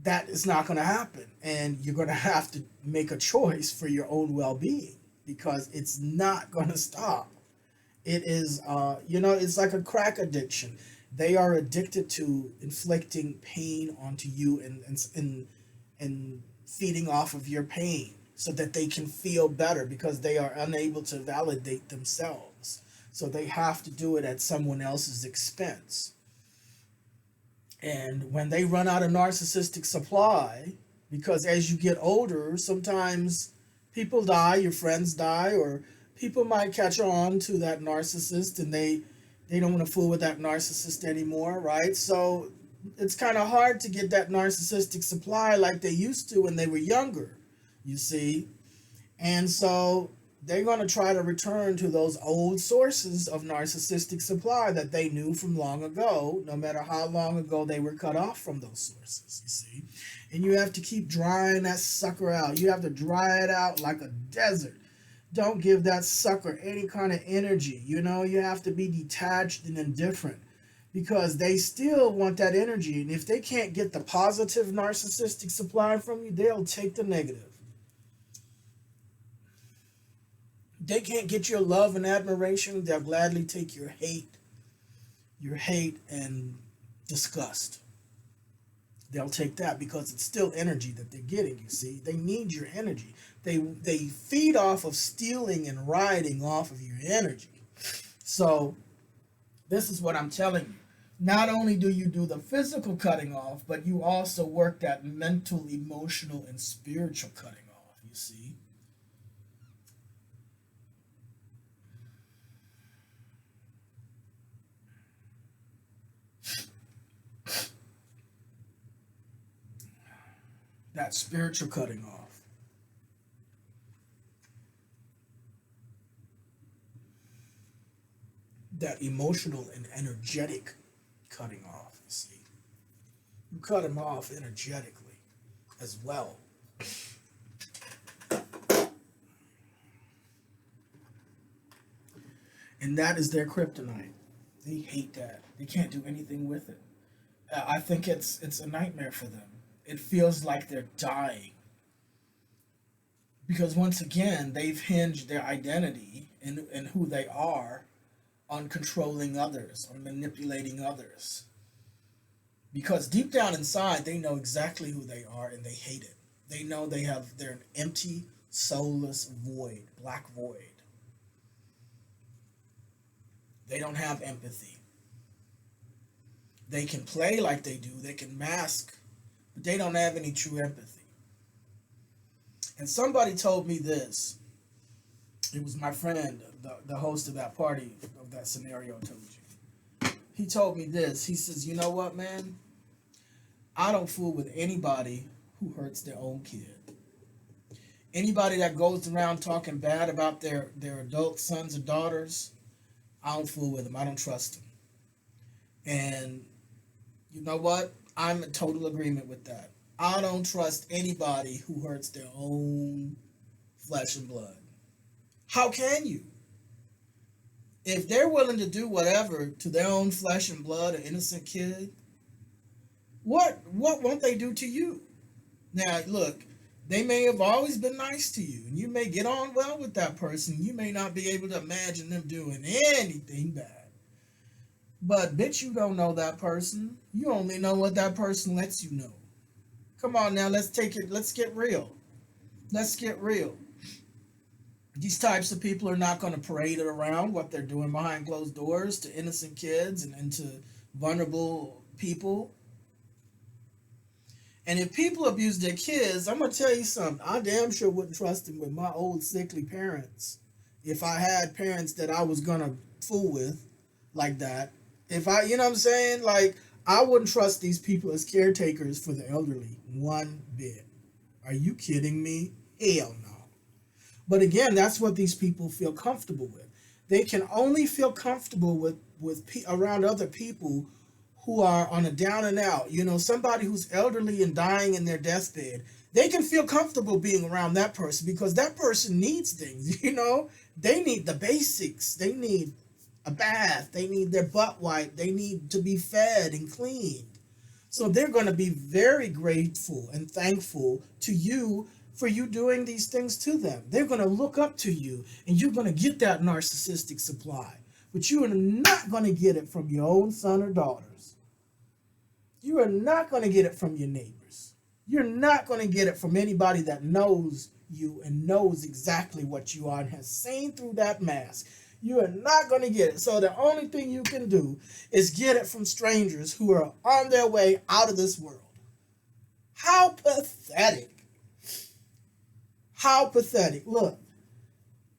that is not going to happen. And you're going to have to make a choice for your own well-being, because it's not going to stop. It is, it's like a crack addiction. They are addicted to inflicting pain onto you and feeding off of your pain so that they can feel better, because they are unable to validate themselves. So they have to do it at someone else's expense. And when they run out of narcissistic supply, because as you get older, sometimes people die, your friends die, or people might catch on to that narcissist, and they don't want to fool with that narcissist anymore, right? So it's kind of hard to get that narcissistic supply like they used to when they were younger, you see. And so they're going to try to return to those old sources of narcissistic supply that they knew from long ago, no matter how long ago they were cut off from those sources, you see. And you have to keep drying that sucker out. You have to dry it out like a desert. Don't give that sucker any kind of energy. You have to be detached and indifferent, because they still want that energy. And if they can't get the positive narcissistic supply from you, they'll take the negative. They can't get your love and admiration, they'll gladly take your hate and disgust. They'll take that, because it's still energy that they're getting, you see. They need your energy. They feed off of stealing and riding off of your energy. So this is what I'm telling you. Not only do you do the physical cutting off, but you also work that mental, emotional, and spiritual cutting off, you see. That spiritual cutting off. That emotional and energetic cutting off, you see. You cut them off energetically as well. And that is their kryptonite. They hate that. They can't do anything with it. I think it's a nightmare for them. It feels like they're dying. Because once again, they've hinged their identity and who they are on controlling others, on manipulating others. Because deep down inside, they know exactly who they are and they hate it. They know they're an empty, soulless void, black void. They don't have empathy. They can play like they do, they can mask, but they don't have any true empathy. And somebody told me this. It was my friend, the host of that party, of that scenario I told you. He told me this. He says, you know what, man? I don't fool with anybody who hurts their own kid. Anybody that goes around talking bad about their adult sons or daughters, I don't fool with them. I don't trust them. And you know what? I'm in total agreement with that. I don't trust anybody who hurts their own flesh and blood. How can you? If they're willing to do whatever to their own flesh and blood, an innocent kid, what won't they do to you? Now, look, they may have always been nice to you, and you may get on well with that person. You may not be able to imagine them doing anything bad. But bitch, you don't know that person. You only know what that person lets you know. Come on now, let's get real. Let's get real. These types of people are not going to parade it around what they're doing behind closed doors to innocent kids and to vulnerable people. And if people abuse their kids, I'm going to tell you something. I damn sure wouldn't trust them with my old sickly parents. If I had parents that I was going to fool with like that. If I, you know what I'm saying? Like, I wouldn't trust these people as caretakers for the elderly one bit. Are you kidding me? Hell no. But again, that's what these people feel comfortable with. They can only feel comfortable with around other people who are on a down and out. You know, somebody who's elderly and dying in their deathbed. They can feel comfortable being around that person because that person needs things. You know, they need the basics. They need a bath. They need their butt wiped. They need to be fed and cleaned. So they're going to be very grateful and thankful to you for you doing these things to them. They're going to look up to you and you're going to get that narcissistic supply. But you are not going to get it from your own son or daughters. You are not going to get it from your neighbors. You're not going to get it from anybody that knows you and knows exactly what you are and has seen through that mask. You are not going to get it. So the only thing you can do is get it from strangers who are on their way out of this world. How pathetic. How pathetic. Look,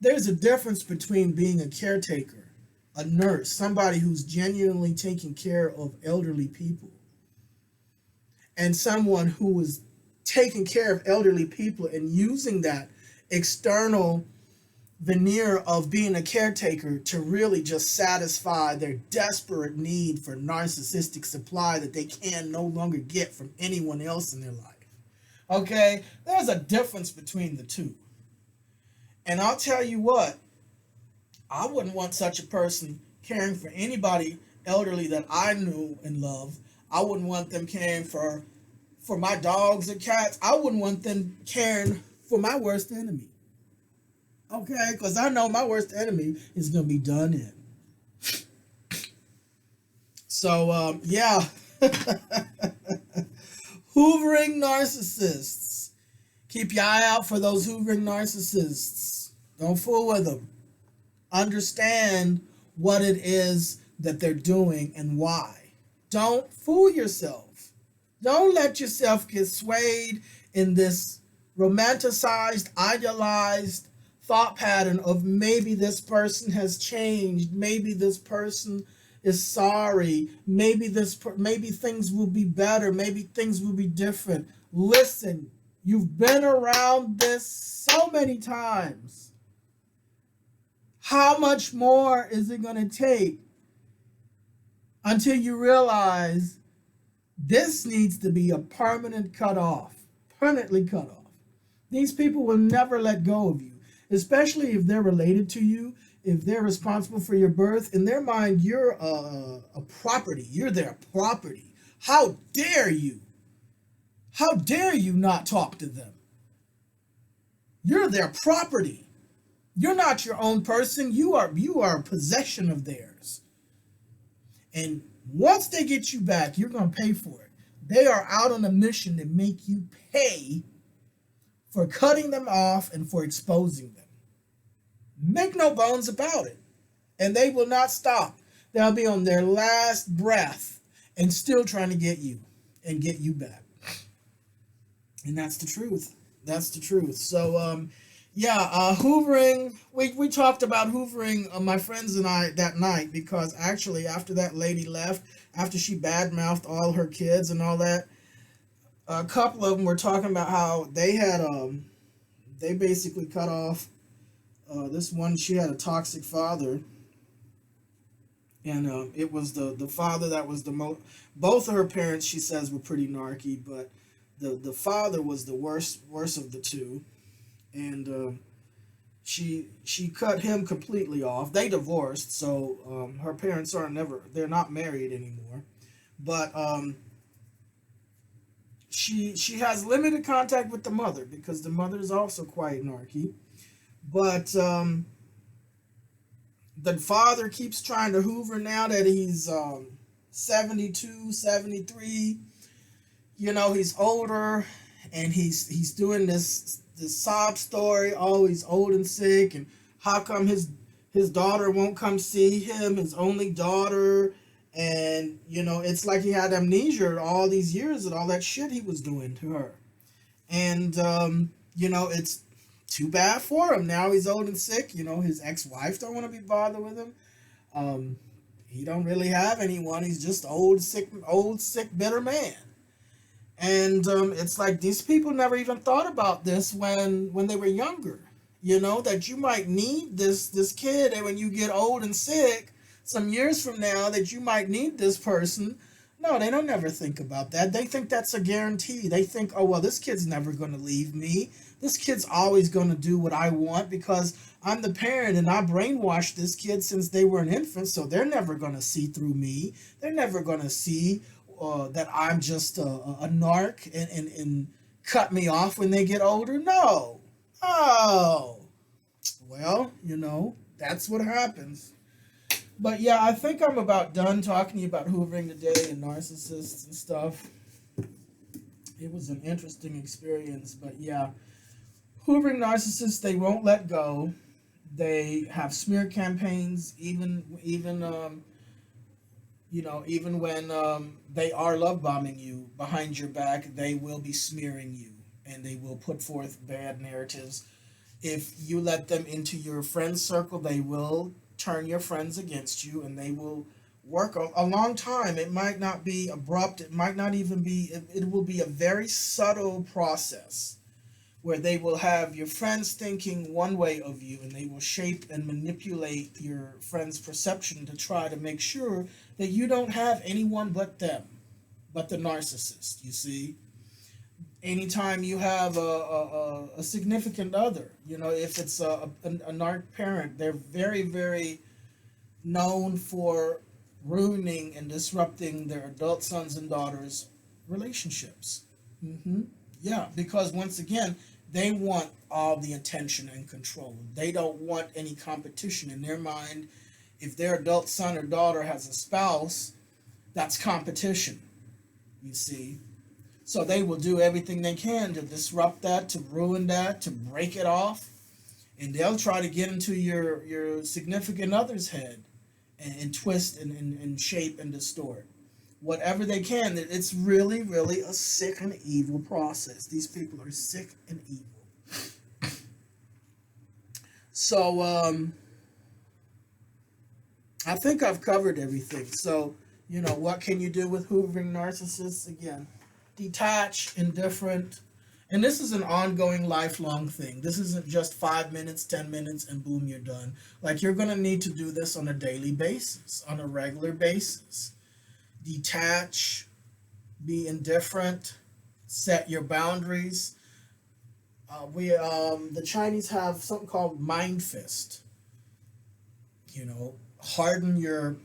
there's a difference between being a caretaker, a nurse, somebody who's genuinely taking care of elderly people, and someone who is taking care of elderly people and using that external veneer of being a caretaker to really just satisfy their desperate need for narcissistic supply that they can no longer get from anyone else in their life. Okay, there's a difference between the two. And I'll tell you what, I wouldn't want such a person caring for anybody elderly that I knew and loved. I wouldn't want them caring for my dogs or cats. I wouldn't want them caring for my worst enemy. Okay, because I know my worst enemy is going to be done in. So, yeah. Hoovering narcissists. Keep your eye out for those hoovering narcissists. Don't fool with them. Understand what it is that they're doing and why. Don't fool yourself. Don't let yourself get swayed in this romanticized, idealized thought pattern of maybe this person has changed, maybe this person is sorry, maybe things will be better, maybe things will be different. Listen, you've been around this so many times. How much more is it going to take until you realize This needs to be a permanent cut off, permanently cut off. These people will never let go of you, especially if they're related to you, if they're responsible for your birth. In their mind, you're a property. You're their property. How dare you? How dare you not talk to them? You're their property. You're not your own person. You are a possession of theirs. And once they get you back, you're going to pay for it. They are out on a mission to make you pay for cutting them off and for exposing them. Make no bones about it. And they will not stop. They'll be on their last breath and still trying to get you and get you back. And that's the truth. That's the truth. So, hoovering. We talked about hoovering, my friends and I, that night, because actually after that lady left, after she badmouthed all her kids and all that, a couple of them were talking about how they had they basically cut off this one. She had a toxic father, and it was the father that was the most. Both of her parents, she says, were pretty narky, but the father was the worst of the two, and she cut him completely off. They divorced, so her parents they're not married anymore, but she has limited contact with the mother because the mother is also quite narky, but the father keeps trying to hoover now that he's 72, 73. You know, he's older, and he's doing this sob story. Oh, he's old and sick, and how come his daughter won't come see him, his only daughter, and you know, it's like he had amnesia all these years and all that shit he was doing to her. And you know, it's too bad for him. Now he's old and sick. You know, his ex-wife don't want to be bothered with him. He don't really have anyone. He's just old, sick, bitter man. And it's like these people never even thought about this when they were younger. You know, that you might need this kid, and when you get old and sick, some years from now, that you might need this person. No, they don't never think about that. They think that's a guarantee. They think, oh, well, this kid's never going to leave me. This kid's always going to do what I want because I'm the parent and I brainwashed this kid since they were an infant, so they're never going to see through me. They're never going to see that I'm just a narc and cut me off when they get older. No. Oh. Well, you know, that's what happens. But yeah, I think I'm about done talking to you about hoovering today and narcissists and stuff. It was an interesting experience, but yeah. Hoovering narcissists, they won't let go. They have smear campaigns, even you know, even when they are love bombing you behind your back, they will be smearing you and they will put forth bad narratives. If you let them into your friend circle, they will turn your friends against you and they will work a long time. It might not be abrupt. It might not even be, it will be a very subtle process where they will have your friends thinking one way of you and they will shape and manipulate your friend's perception to try to make sure that you don't have anyone but them, but the narcissist, you see. Anytime you have a significant other, you know, if it's a narc parent, they're very, very known for ruining and disrupting their adult sons and daughters' relationships. Yeah, because once again, they want all the attention and control. They don't want any competition in their mind. If their adult son or daughter has a spouse, that's competition, you see. So they will do everything they can to disrupt that, to ruin that, to break it off. And they'll try to get into your significant other's head and twist and shape and distort whatever they can. It's really, really a sick and evil process. These people are sick and evil. So, I think I've covered everything. So, you know, what can you do with hoovering narcissists? Again, detach, indifferent. And this is an ongoing, lifelong thing. This isn't just 5 minutes, 10 minutes, and boom, you're done. Like, you're going to need to do this on a daily basis, on a regular basis. Detach, be indifferent, set your boundaries. The Chinese have something called mind fist. Harden your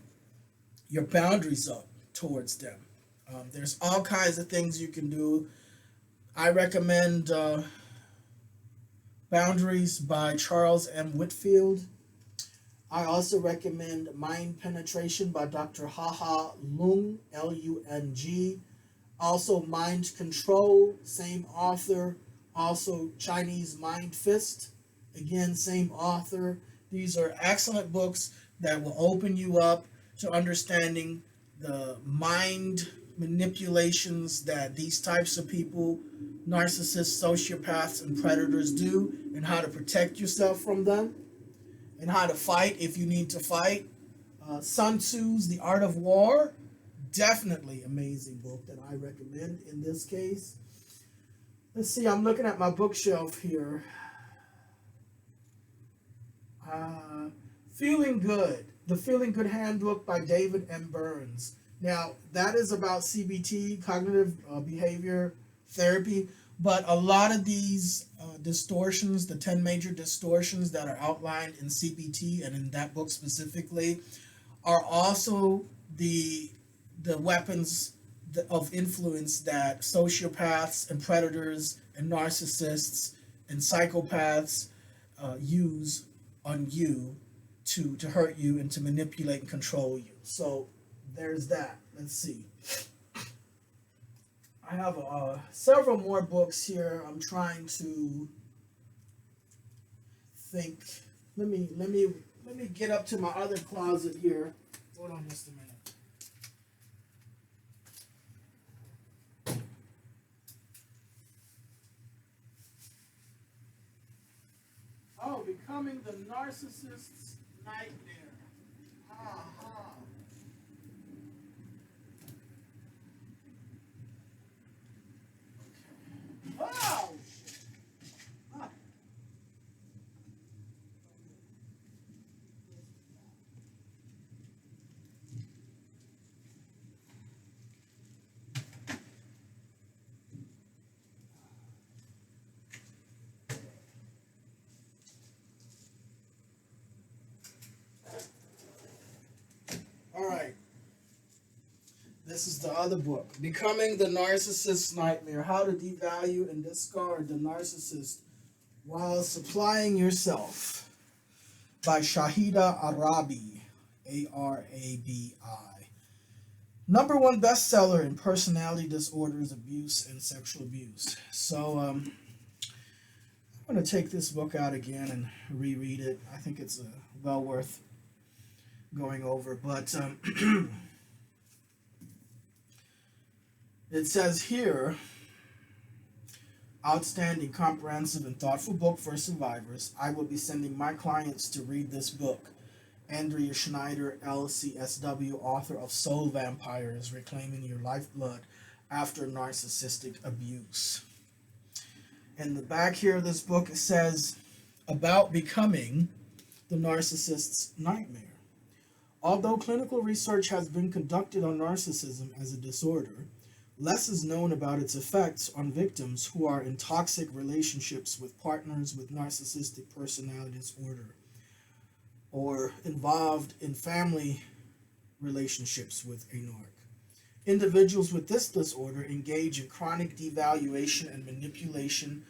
boundaries up towards them. There's all kinds of things you can do. I recommend Boundaries by Charles M. Whitfield. I also recommend Mind Penetration by Dr. Haha Lung, Lung. Also, Mind Control, same author. Also, Chinese Mind Fist, again, same author. These are excellent books that will open you up to understanding the mind manipulations that these types of people, narcissists, sociopaths, and predators do, and how to protect yourself from them, and how to fight if you need to fight. Sun Tzu's The Art of War, definitely amazing book that I recommend in this case. Let's see, I'm looking at my bookshelf here. Feeling Good, The Feeling Good Handbook by David M. Burns. Now, that is about CBT, cognitive behavior therapy, but a lot of these distortions, the 10 major distortions that are outlined in CBT and in that book specifically, are also the weapons of influence that sociopaths and predators and narcissists and psychopaths use on you to hurt you and to manipulate and control you. So there's that. Let's see. I have several more books here. I'm trying to think. Let me get up to my other closet here. Hold on just a minute. Oh, Becoming the Narcissist's Nightmare. Ha. Oh! Ah. All right. This is the other book, Becoming the Narcissist's Nightmare, How to Devalue and Discard the Narcissist While Supplying Yourself, by Shahida Arabi, Arabi. Number one bestseller in personality disorders, abuse, and sexual abuse. So I'm going to take this book out again and reread it. I think it's well worth going over. But it says here, outstanding, comprehensive, and thoughtful book for survivors. I will be sending my clients to read this book. Andrea Schneider, LCSW, author of Soul Vampires, Reclaiming Your Lifeblood After Narcissistic Abuse. In the back here of this book, it says about becoming the narcissist's nightmare. Although clinical research has been conducted on narcissism as a disorder, less is known about its effects on victims who are in toxic relationships with partners with narcissistic personality disorder, or involved in family relationships with a narc. Individuals with this disorder engage in chronic devaluation and manipulation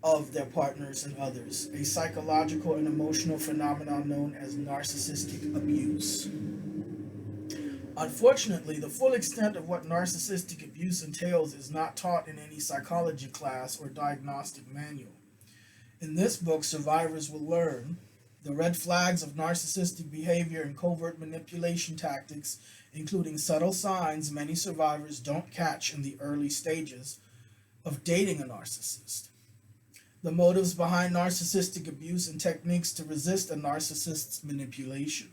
of their partners and others, a psychological and emotional phenomenon known as narcissistic abuse. Unfortunately, the full extent of what narcissistic abuse entails is not taught in any psychology class or diagnostic manual. In this book, survivors will learn the red flags of narcissistic behavior and covert manipulation tactics, including subtle signs many survivors don't catch in the early stages of dating a narcissist. The motives behind narcissistic abuse and techniques to resist a narcissist's manipulation.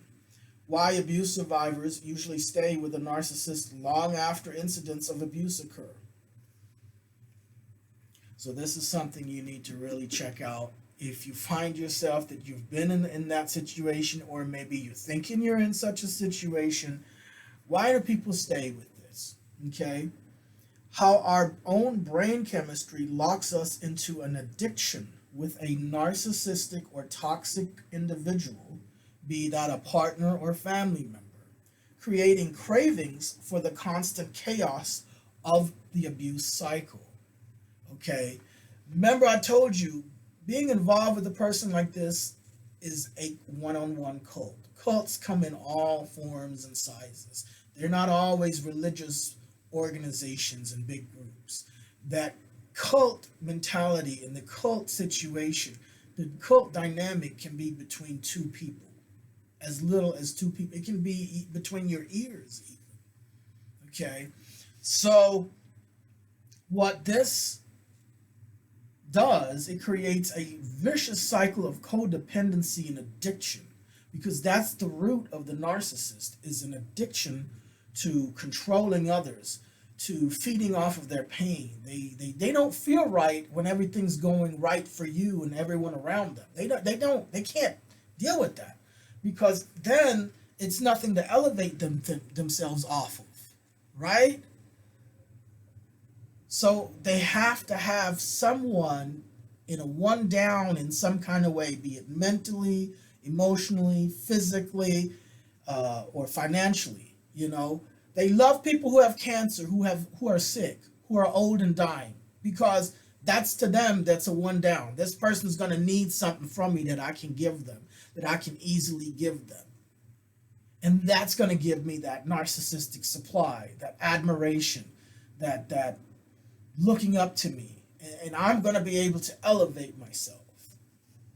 Why abuse survivors usually stay with a narcissist long after incidents of abuse occur. So this is something you need to really check out. If you find yourself that you've been in that situation, or maybe you're thinking you're in such a situation, why do people stay with this? Okay? how our own brain chemistry locks us into an addiction with a narcissistic or toxic individual, be that a partner or family member, creating cravings for the constant chaos of the abuse cycle. Okay, remember I told you being involved with a person like this is a one-on-one cult. Cults come in all forms and sizes. They're not always religious organizations and big groups. That cult mentality and the cult situation, the cult dynamic can be between two people, as little as two people. It can be between your ears, even. Okay, so what this does, it creates a vicious cycle of codependency and addiction, because that's the root of the narcissist, is an addiction to controlling others, to feeding off of their pain. They don't feel right when everything's going right for you and everyone around them. They can't deal with that, because then it's nothing to elevate themselves off of, right? So they have to have someone in a one down in some kind of way, be it mentally, emotionally, physically, or financially. You know, they love people who have cancer, who are sick, who are old and dying, because that's, to them, that's a one down. This person's going to need something from me that I can give them, that I can easily give them. And that's going to give me that narcissistic supply, that admiration, that looking up to me, and I'm going to be able to elevate myself.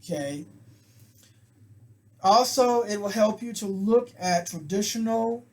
Okay. Also, it will help you to look at traditional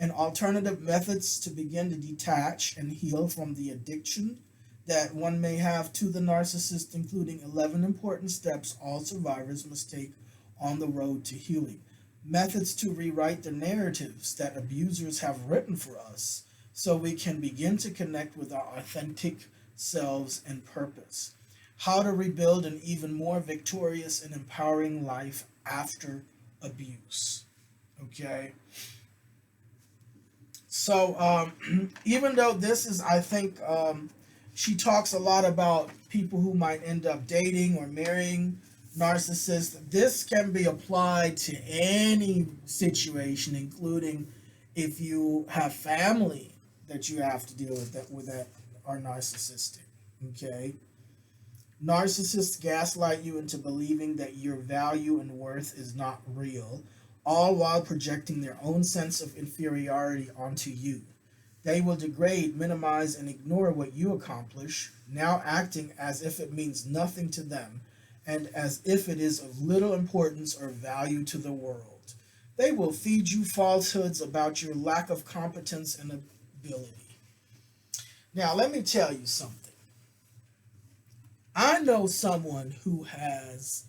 and alternative methods to begin to detach and heal from the addiction that one may have to the narcissist, including 11 important steps all survivors must take on the road to healing. Methods to rewrite the narratives that abusers have written for us, so we can begin to connect with our authentic selves and purpose. How to rebuild an even more victorious and empowering life after abuse. Okay? So, even though this is, I think, she talks a lot about people who might end up dating or marrying narcissists, this can be applied to any situation, including if you have family that you have to deal with that are narcissistic. Okay, narcissists gaslight you into believing that your value and worth is not real, all while projecting their own sense of inferiority onto you. They will degrade, minimize, and ignore what you accomplish, now acting as if it means nothing to them and as if it is of little importance or value to the world. They will feed you falsehoods about your lack of competence and ability. Now, let me tell you something. I know someone who has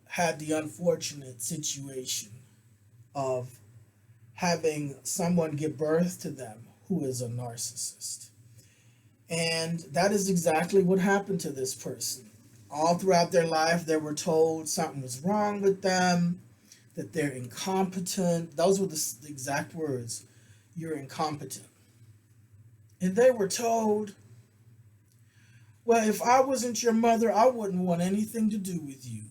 had the unfortunate situation of having someone give birth to them who is a narcissist. And that is exactly what happened to this person. All throughout their life, they were told something was wrong with them, that they're incompetent. Those were the exact words. You're incompetent. And they were told, well, if I wasn't your mother, I wouldn't want anything to do with you.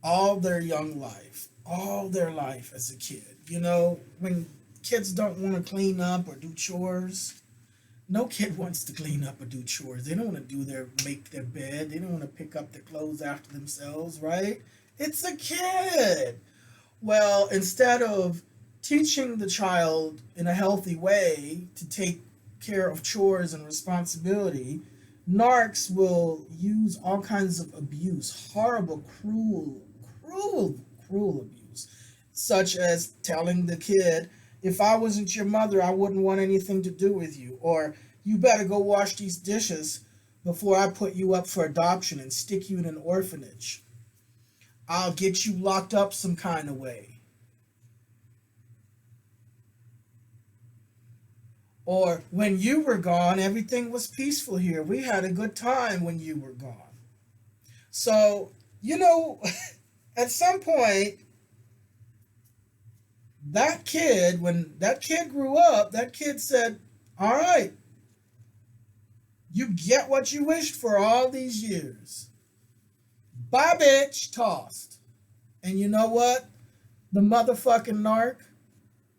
All their young life, all their life as a kid. You know, when kids don't want to clean up or do chores, no kid wants to clean up or do chores. They don't want to make their bed. They don't want to pick up their clothes after themselves, right? It's a kid. Well, instead of teaching the child in a healthy way to take care of chores and responsibility, narcs will use all kinds of abuse, horrible, cruel abuse, such as telling the kid, if I wasn't your mother, I wouldn't want anything to do with you, or you better go wash these dishes before I put you up for adoption and stick you in an orphanage. I'll get you locked up some kind of way. Or when you were gone, everything was peaceful here. We had a good time when you were gone. So, at some point, That kid, when that kid grew up, that kid said, all right, you get what you wished for all these years. Bye, bitch, tossed. And you know what? The motherfucking narc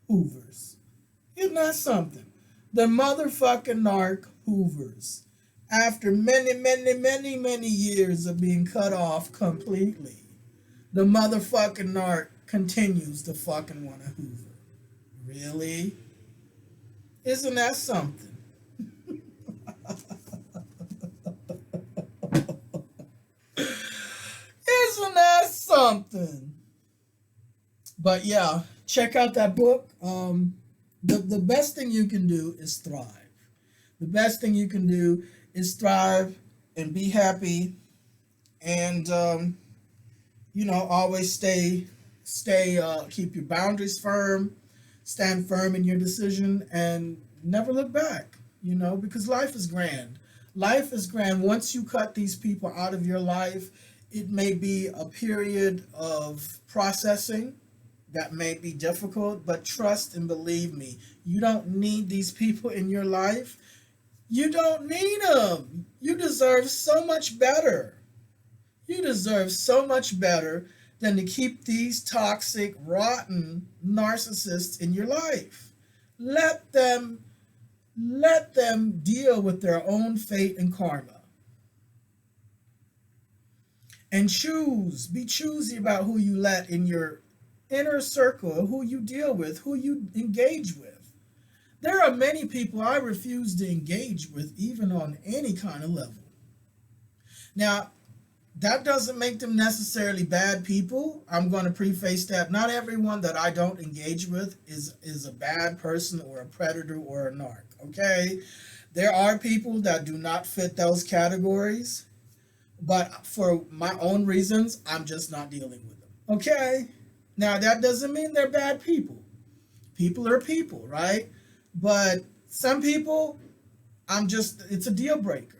hoovers. Isn't that something? The motherfucking narc hoovers. After many, many, many, many years of being cut off completely, the motherfucking narc continues to fucking want to hoover. Really? Isn't that something? Isn't that something? But yeah, check out that book. The best thing you can do is thrive. The best thing you can do is thrive and be happy, and always keep your boundaries firm, stand firm in your decision, and never look back. Because life is grand. Life is grand. Once you cut these people out of your life, it may be a period of processing that may be difficult, but trust and believe me, you don't need these people in your life. You don't need them. You deserve so much better. You deserve so much better than to keep these toxic, rotten narcissists in your life. Let them deal with their own fate and karma. And be choosy about who you let in your inner circle, who you deal with, who you engage with. There are many people I refuse to engage with, even on any kind of level. Now, that doesn't make them necessarily bad people. I'm going to preface that. Not everyone that I don't engage with is a bad person or a predator or a narc, okay? There are people that do not fit those categories, but for my own reasons, I'm just not dealing with them, okay? Now, that doesn't mean they're bad people. People are people, right? But some people, it's a deal breaker.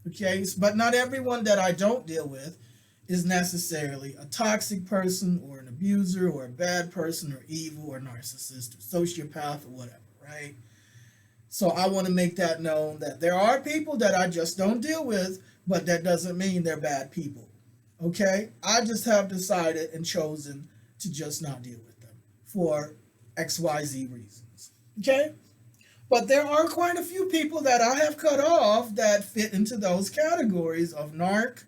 Okay, but not everyone that I don't deal with is necessarily a toxic person or an abuser or a bad person or evil or narcissist or sociopath or whatever, right? So I want to make that known that there are people that I just don't deal with, but that doesn't mean they're bad people. Okay, I just have decided and chosen to just not deal with them for XYZ reasons. Okay? But there are quite a few people that I have cut off that fit into those categories of narc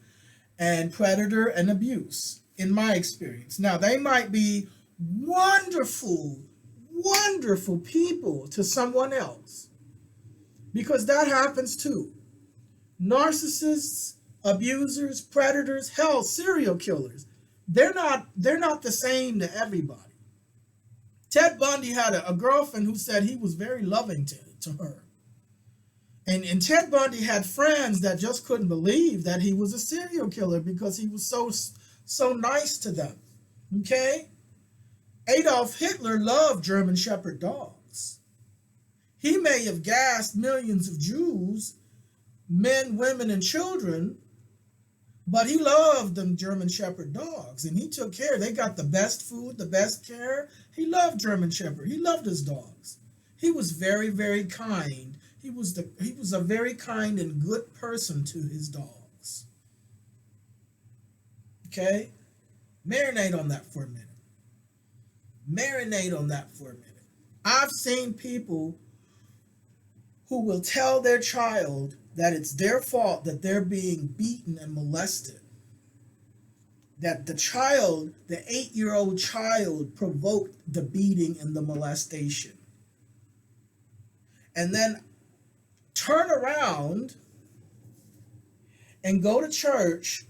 and predator and abuse, in my experience. Now, they might be wonderful, wonderful people to someone else, because that happens too. Narcissists, abusers, predators, hell, serial killers, they're not the same to everybody. Ted Bundy had a girlfriend who said he was very loving to her. And Ted Bundy had friends that just couldn't believe that he was a serial killer because he was so nice to them. Okay? Adolf Hitler loved German Shepherd dogs. He may have gassed millions of Jews, men, women, and children, but he loved them German Shepherd dogs, and he took care. They got the best food, the best care. He loved German Shepherd. He loved his dogs. He was very, very kind. He was a very kind and good person to his dogs. Okay? Marinate on that for a minute. Marinate on that for a minute. I've seen people who will tell their child that it's their fault that they're being beaten and molested. That the 8-year-old child, provoked the beating and the molestation. And then turn around and go to church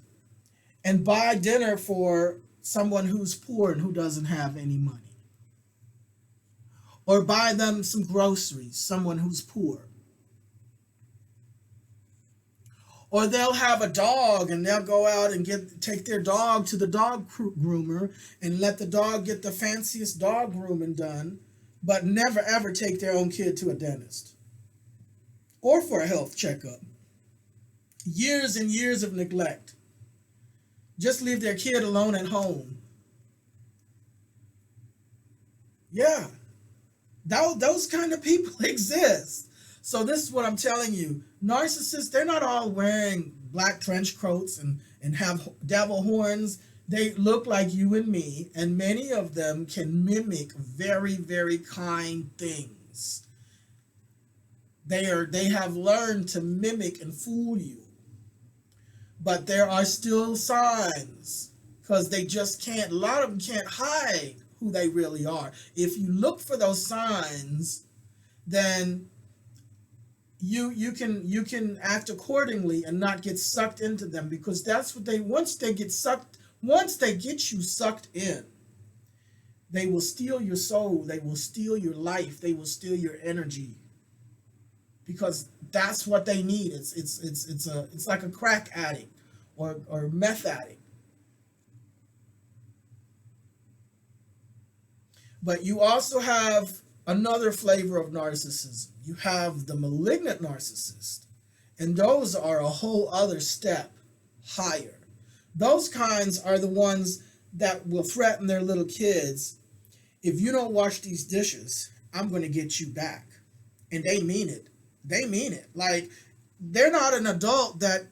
and buy dinner for someone who's poor and who doesn't have any money. Or buy them some groceries, someone who's poor. Or they'll have a dog and they'll go out and take their dog to the dog groomer and let the dog get the fanciest dog grooming done, but never ever take their own kid to a dentist or for a health checkup. Years and years of neglect. Just leave their kid alone at home. Yeah, those kind of people exist. So this is what I'm telling you. Narcissists, they're not all wearing black trench coats and have devil horns. They look like you and me, and many of them can mimic very, very kind things. They have learned to mimic and fool you. But there are still signs because they just can't, a lot of them can't hide who they really are. If you look for those signs, then you can act accordingly and not get sucked into them, because that's what they, once they get you sucked in, they will steal your soul, they will steal your life, they will steal your energy, because that's what they need. It's like a crack addict or meth addict. But you also have another flavor of narcissism. You have the malignant narcissist, and those are a whole other step higher. Those kinds are the ones that will threaten their little kids. If you don't wash these dishes, I'm going to get you back. And they mean it. They mean it. Like, they're not an adult that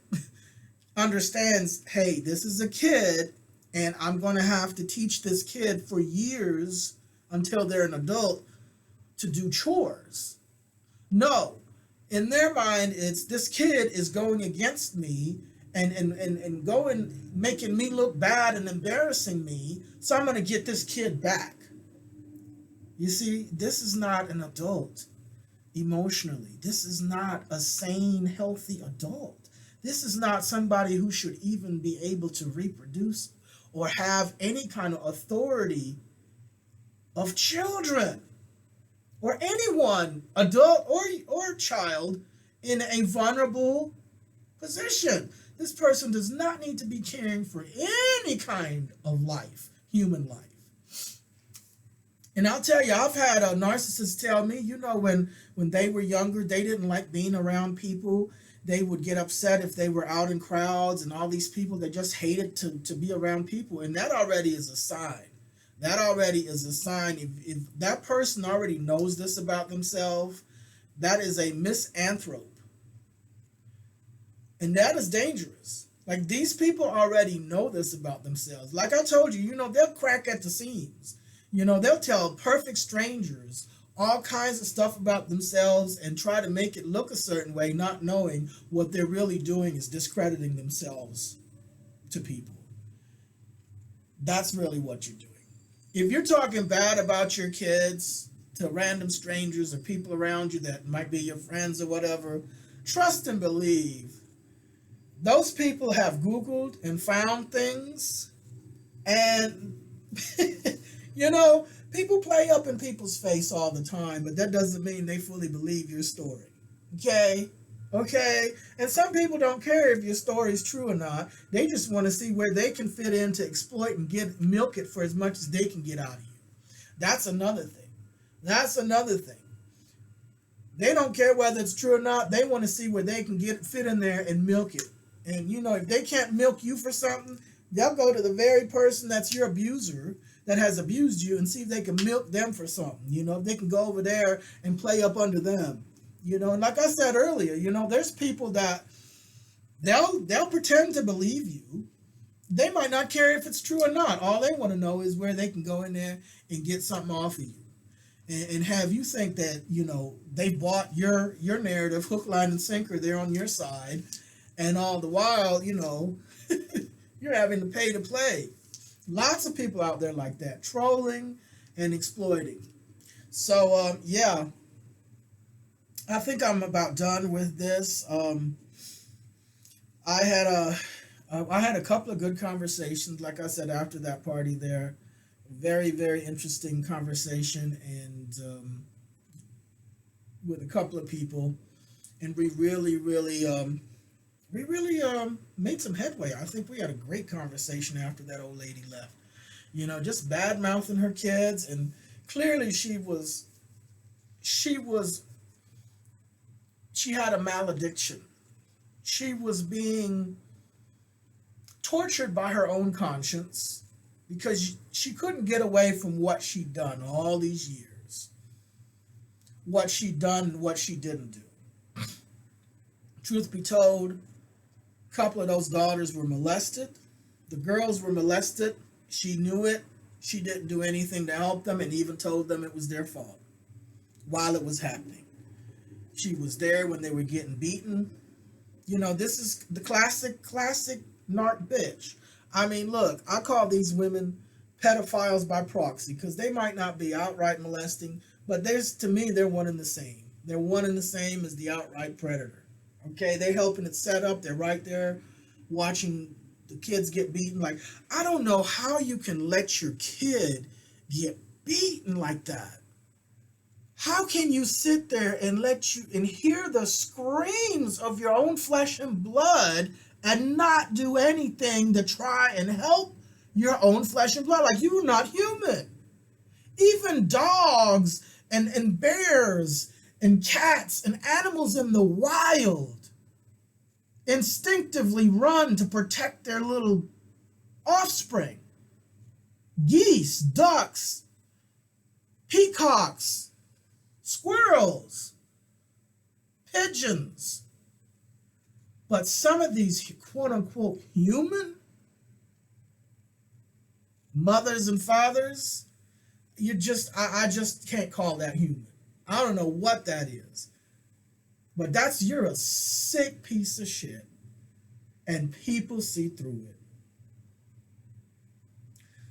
understands, hey, this is a kid, and I'm going to have to teach this kid for years until they're an adult to do chores. No. In their mind, it's this kid is going against me and going, making me look bad and embarrassing me, so I'm going to get this kid back. You see, this is not an adult emotionally. This is not a sane, healthy adult. This is not somebody who should even be able to reproduce or have any kind of authority of children or anyone, adult or child, in a vulnerable position. This person does not need to be caring for any kind of life, human life. And I'll tell you, I've had a narcissist tell me, when they were younger, they didn't like being around people. They would get upset if they were out in crowds and all these people. They just hated to be around people. And that already is a sign. That already is a sign. If that person already knows this about themselves, that is a misanthrope. And that is dangerous. Like, these people already know this about themselves. Like I told you, they'll crack at the seams. They'll tell perfect strangers all kinds of stuff about themselves and try to make it look a certain way, not knowing what they're really doing is discrediting themselves to people. That's really what you're doing. If you're talking bad about your kids to random strangers or people around you that might be your friends or whatever, trust and believe. Those people have Googled and found things, and people play up in people's face all the time, but that doesn't mean they fully believe your story. Okay? And some people don't care if your story is true or not. They just want to see where they can fit in to exploit and milk it for as much as they can get out of you. That's another thing. They don't care whether it's true or not. They want to see where they can fit in there and milk it. And if they can't milk you for something, they'll go to the very person that's your abuser, that has abused you, and see if they can milk them for something. If they can go over there and play up under them. And like I said earlier, there's people that they'll pretend to believe you. They might not care if it's true or not. All they want to know is where they can go in there and get something off of you. And have you think that, they bought your narrative hook, line, and sinker. They're on your side. And all the while, you're having to pay to play. Lots of people out there like that, trolling and exploiting. So, I think I'm about done with this. I had a couple of good conversations, like I said, after that party there. Very, very interesting conversation, and with a couple of people, and we really made some headway. I think we had a great conversation after that old lady left. Just bad mouthing her kids, and clearly she had a malediction. She was being tortured by her own conscience, because she couldn't get away from what she'd done all these years. What she'd done and what she didn't do. Truth be told, a couple of those daughters were molested. The girls were molested. She knew it. She didn't do anything to help them and even told them it was their fault while it was happening. She was there when they were getting beaten. You know, this is the classic narc bitch. I mean, look, I call these women pedophiles by proxy because they might not be outright molesting, but to me, they're one and the same. They're one and the same as the outright predator. Okay, they're helping it set up. They're right there watching the kids get beaten. Like, I don't know how you can let your kid get beaten like that. How can you sit there and hear the screams of your own flesh and blood and not do anything to try and help your own flesh and blood? Like, you're not human. Even dogs and bears and cats and animals in the wild instinctively run to protect their little offspring. Geese, ducks, peacocks, squirrels, pigeons. But some of these quote-unquote human mothers and fathers, I just can't call that human. I don't know what that is. But you're a sick piece of shit. And people see through it.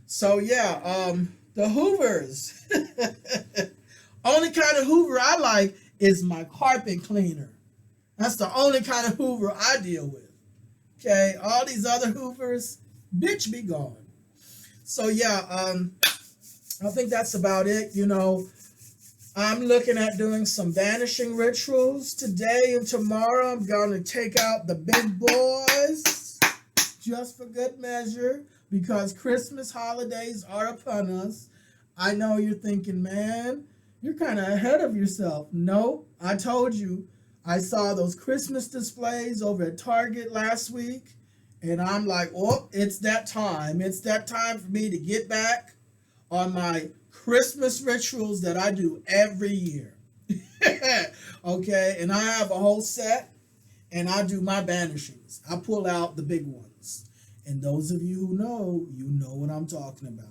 So yeah, the Hoovers. Only kind of Hoover I like is my carpet cleaner. That's the only kind of Hoover I deal with. Okay, all these other Hoovers, bitch, be gone. So yeah, I think that's about it. You know, I'm looking at doing some vanishing rituals today and tomorrow. I'm going to take out the big boys just for good measure because Christmas holidays are upon us. I know you're thinking, man, you're kind of ahead of yourself. No, I told you. I saw those Christmas displays over at Target last week, and I'm like, oh, it's that time. It's that time for me to get back on my Christmas rituals that I do every year. Okay, and I have a whole set, and I do my banishings. I pull out the big ones. And those of you who know, you know what I'm talking about.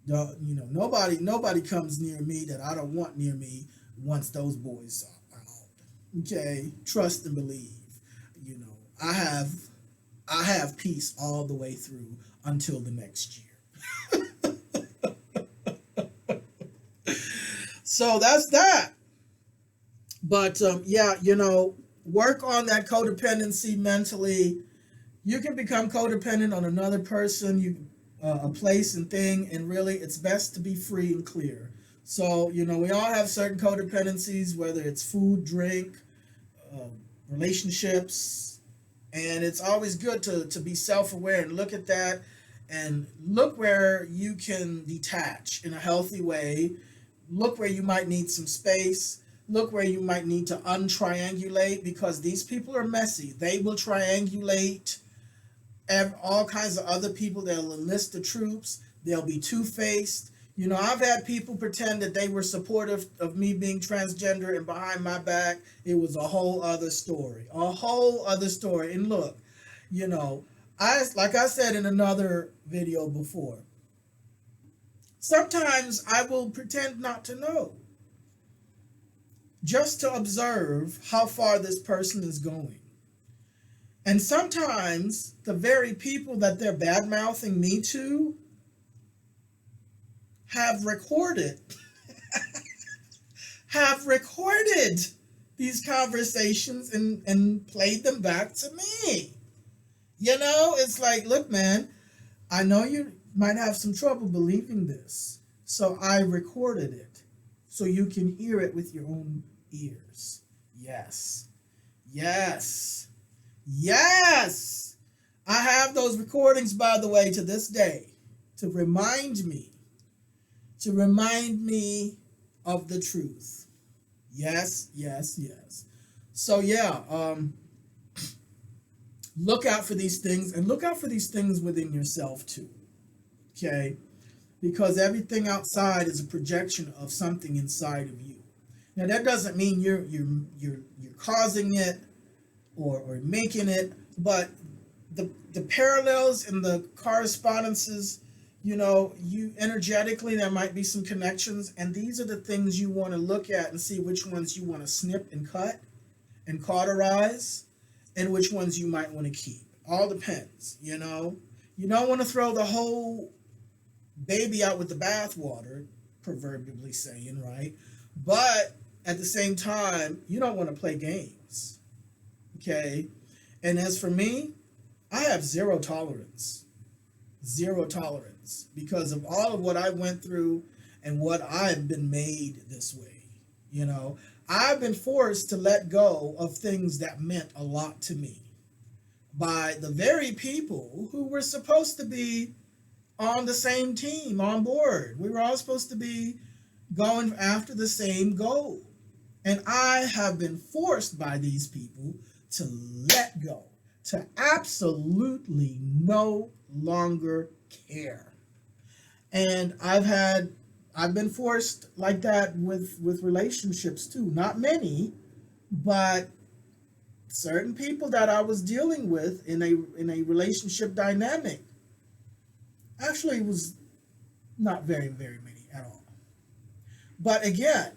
You know, nobody comes near me that I don't want near me once those boys are out. Okay, trust and believe. You know, I have peace all the way through until the next year. So that's that. But yeah, you know, work on that codependency mentally. You can become codependent on another person, a place and thing, and really it's best to be free and clear. So, you know, we all have certain codependencies, whether it's food, drink, relationships, and it's always good to be self-aware and look at that and look where you can detach in a healthy way. Look where you might need some space. Look where you might need to untriangulate because these people are messy. They will triangulate all kinds of other people. They'll enlist the troops. They'll be two-faced. You know, I've had people pretend that they were supportive of me being transgender, and behind my back, it was a whole other story. A whole other story. And look, you know, like I said in another video before, sometimes I will pretend not to know, just to observe how far this person is going. And sometimes the very people that they're bad-mouthing me to have recorded these conversations and played them back to me. You know, it's like, look, man, I know you might have some trouble believing this, so I recorded it so you can hear it with your own ears. Yes. Yes. Yes. I have those recordings, by the way, to this day, to remind me of the truth. Yes, yes, yes. So yeah, look out for these things, and look out for these things within yourself too. Okay? Because everything outside is a projection of something inside of you. Now that doesn't mean you're causing it or making it, but the parallels and the correspondences, you energetically there might be some connections, and these are the things you want to look at and see which ones you want to snip and cut and cauterize, and which ones you might want to keep. All depends. You don't want to throw the whole baby out with the bathwater, proverbially saying, right? But at the same time, you don't want to play games. Okay? And as for me, I have zero tolerance because of all of what I went through and what I've been made this way. I've been forced to let go of things that meant a lot to me by the very people who were supposed to be on the same team, on board. We were all supposed to be going after the same goal. And I have been forced by these people to let go, to absolutely no longer care. And I've been forced like that with relationships too. Not many, but certain people that I was dealing with in a relationship dynamic actually was not very, very many at all. But again,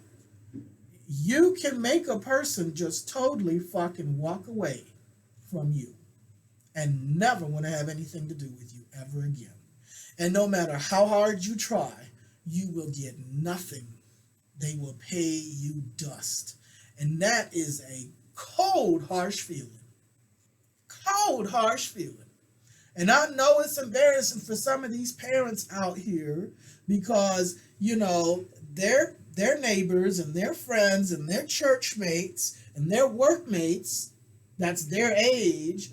you can make a person just totally fucking walk away from you and never want to have anything to do with you ever again. And no matter how hard you try, you will get nothing. They will pay you dust. And that is a cold, harsh feeling. Cold, harsh feeling. And I know it's embarrassing for some of these parents out here because, their neighbors and their friends and their church mates and their workmates that's their age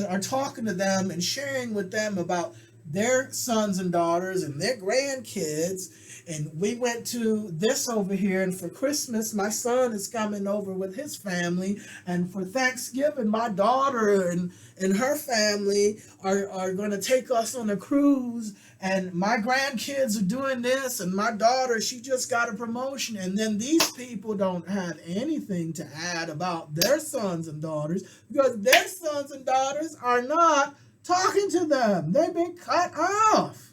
are talking to them and sharing with them about their sons and daughters and their grandkids. And we went to this over here, and for Christmas, my son is coming over with his family. And for Thanksgiving, my daughter and her family are going to take us on a cruise. And my grandkids are doing this, and my daughter, she just got a promotion. And then these people don't have anything to add about their sons and daughters because their sons and daughters are not talking to them. They've been cut off.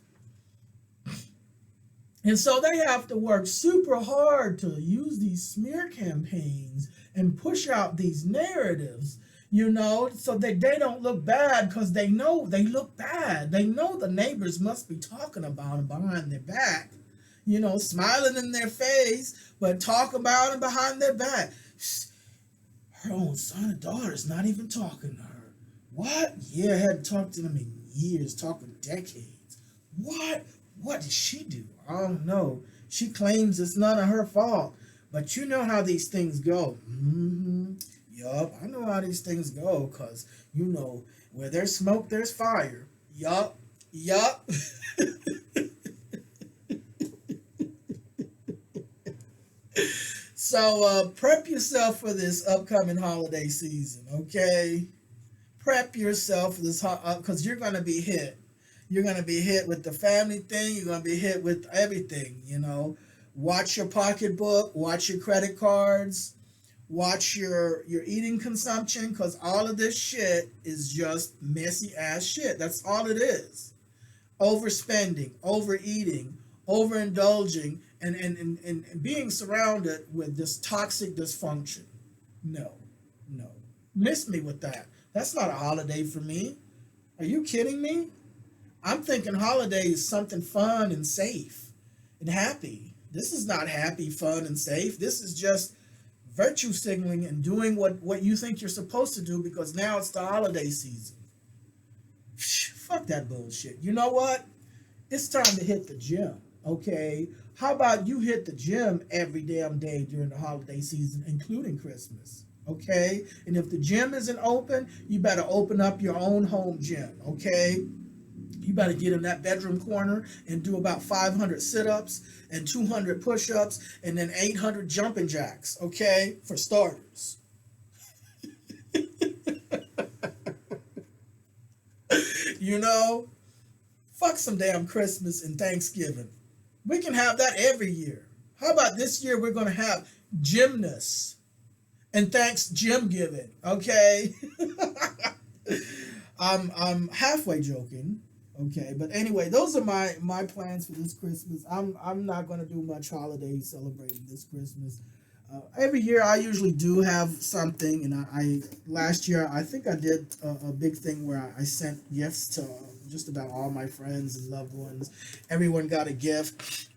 And so they have to work super hard to use these smear campaigns and push out these narratives, so that they don't look bad because they know they look bad. They know the neighbors must be talking about them behind their back, smiling in their face, but talk about them behind their back. Her own son and daughter's not even talking to her. What? Yeah, I hadn't talked to them in years, talking decades. What? What did she do? I don't know. She claims it's none of her fault. But you know how these things go. Yup, I know how these things go because, where there's smoke, there's fire. Yup. So prep yourself for this upcoming holiday season, okay? Prep yourself for this, because you're going to be hit. You're going to be hit with the family thing. You're going to be hit with everything, Watch your pocketbook. Watch your credit cards. Watch your eating consumption, because all of this shit is just messy ass shit. That's all it is. Overspending, overeating, overindulging, and being surrounded with this toxic dysfunction. No. Miss me with that. That's not a holiday for me. Are you kidding me? I'm thinking holiday is something fun and safe and happy. This is not happy, fun, and safe. This is just virtue signaling and doing what you think you're supposed to do because now it's the holiday season. Fuck that bullshit. You know what? It's time to hit the gym, okay? How about you hit the gym every damn day during the holiday season, including Christmas, okay? And if the gym isn't open, you better open up your own home gym, okay? You better get in that bedroom corner and do about 500 sit-ups and 200 push-ups and then 800 jumping jacks, okay? For starters. Fuck some damn Christmas and Thanksgiving. We can have that every year. How about this year we're going to have gymnasts and thanks gym giving, okay? I'm halfway joking, okay? But anyway, those are my plans for this Christmas. I'm not going to do much holiday celebrating this Christmas. Every year I usually do have something, and I last year I think I did a big thing where I sent gifts to just about all my friends and loved ones. Everyone got a gift.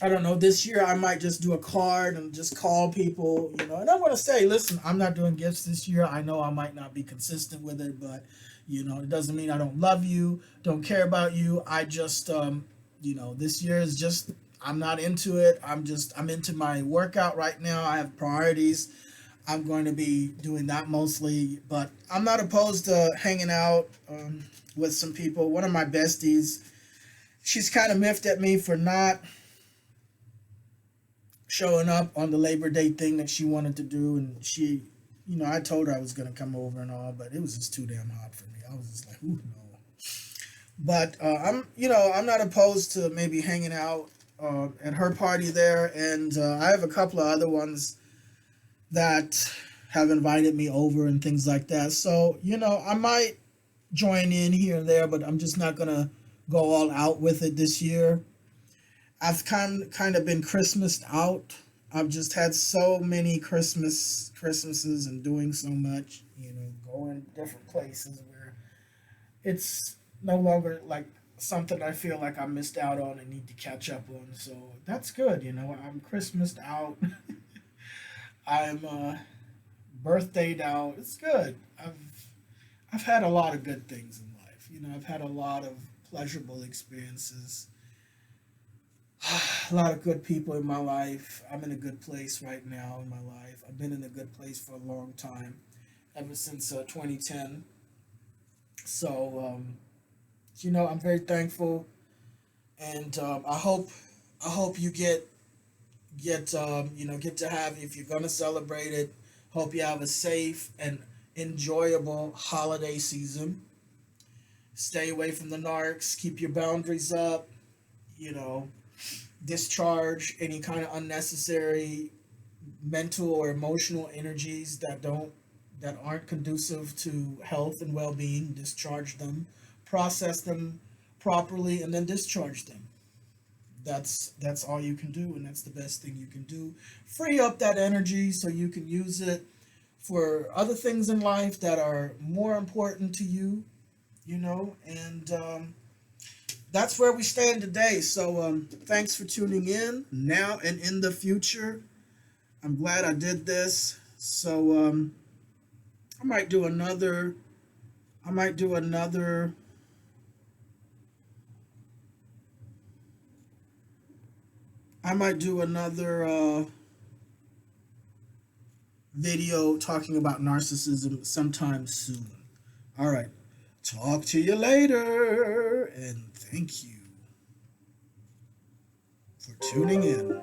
I don't know. This year I might just do a card and just call people, you know. And I want to say, listen, I'm not doing gifts this year. I know I might not be consistent with it, but you know, it doesn't mean I don't love you, don't care about you. I just, you know, this year is just I'm not into it. I'm into my workout right now. I have priorities. I'm going to be doing that mostly, but I'm not opposed to hanging out with some people. One of my besties, she's kind of miffed at me for not showing up on the Labor Day thing that she wanted to do, and she, you know, I told her I was gonna come over and all, but it was just too damn hot for me. I was just like, ooh, no. But you know, I'm not opposed to maybe hanging out at her party there, and I have a couple of other ones that have invited me over and things like that. So, you know, I might join in here and there, but I'm just not gonna go all out with it this year. I've kind of been Christmased out. I've just had so many Christmases and doing so much, you know, going different places where it's no longer like something I feel like I missed out on and need to catch up on. So that's good, you know. I'm Christmased out. I'm birthdayed out. It's good. I've had a lot of good things in life. You know, I've had a lot of pleasurable experiences. A lot of good people in my life. I'm in a good place right now in my life. I've been in a good place for a long time, ever since 2010. So, you know, I'm very thankful, and I hope you you know, get to have, if you're gonna celebrate it. Hope you have a safe and enjoyable holiday season. Stay away from the narcs. Keep your boundaries up. You know, discharge any kind of unnecessary mental or emotional energies that aren't conducive to health and well-being. Discharge them, process them properly, and then discharge them. That's all you can do, and that's the best thing you can do. Free up that energy so you can use it for other things in life that are more important to you, you know. And that's where we stand today. So thanks for tuning in now and in the future. I'm glad I did this. So I might do another. I might do another. I might do another video talking about narcissism sometime soon. All right. Talk to you later, and thank you for tuning in.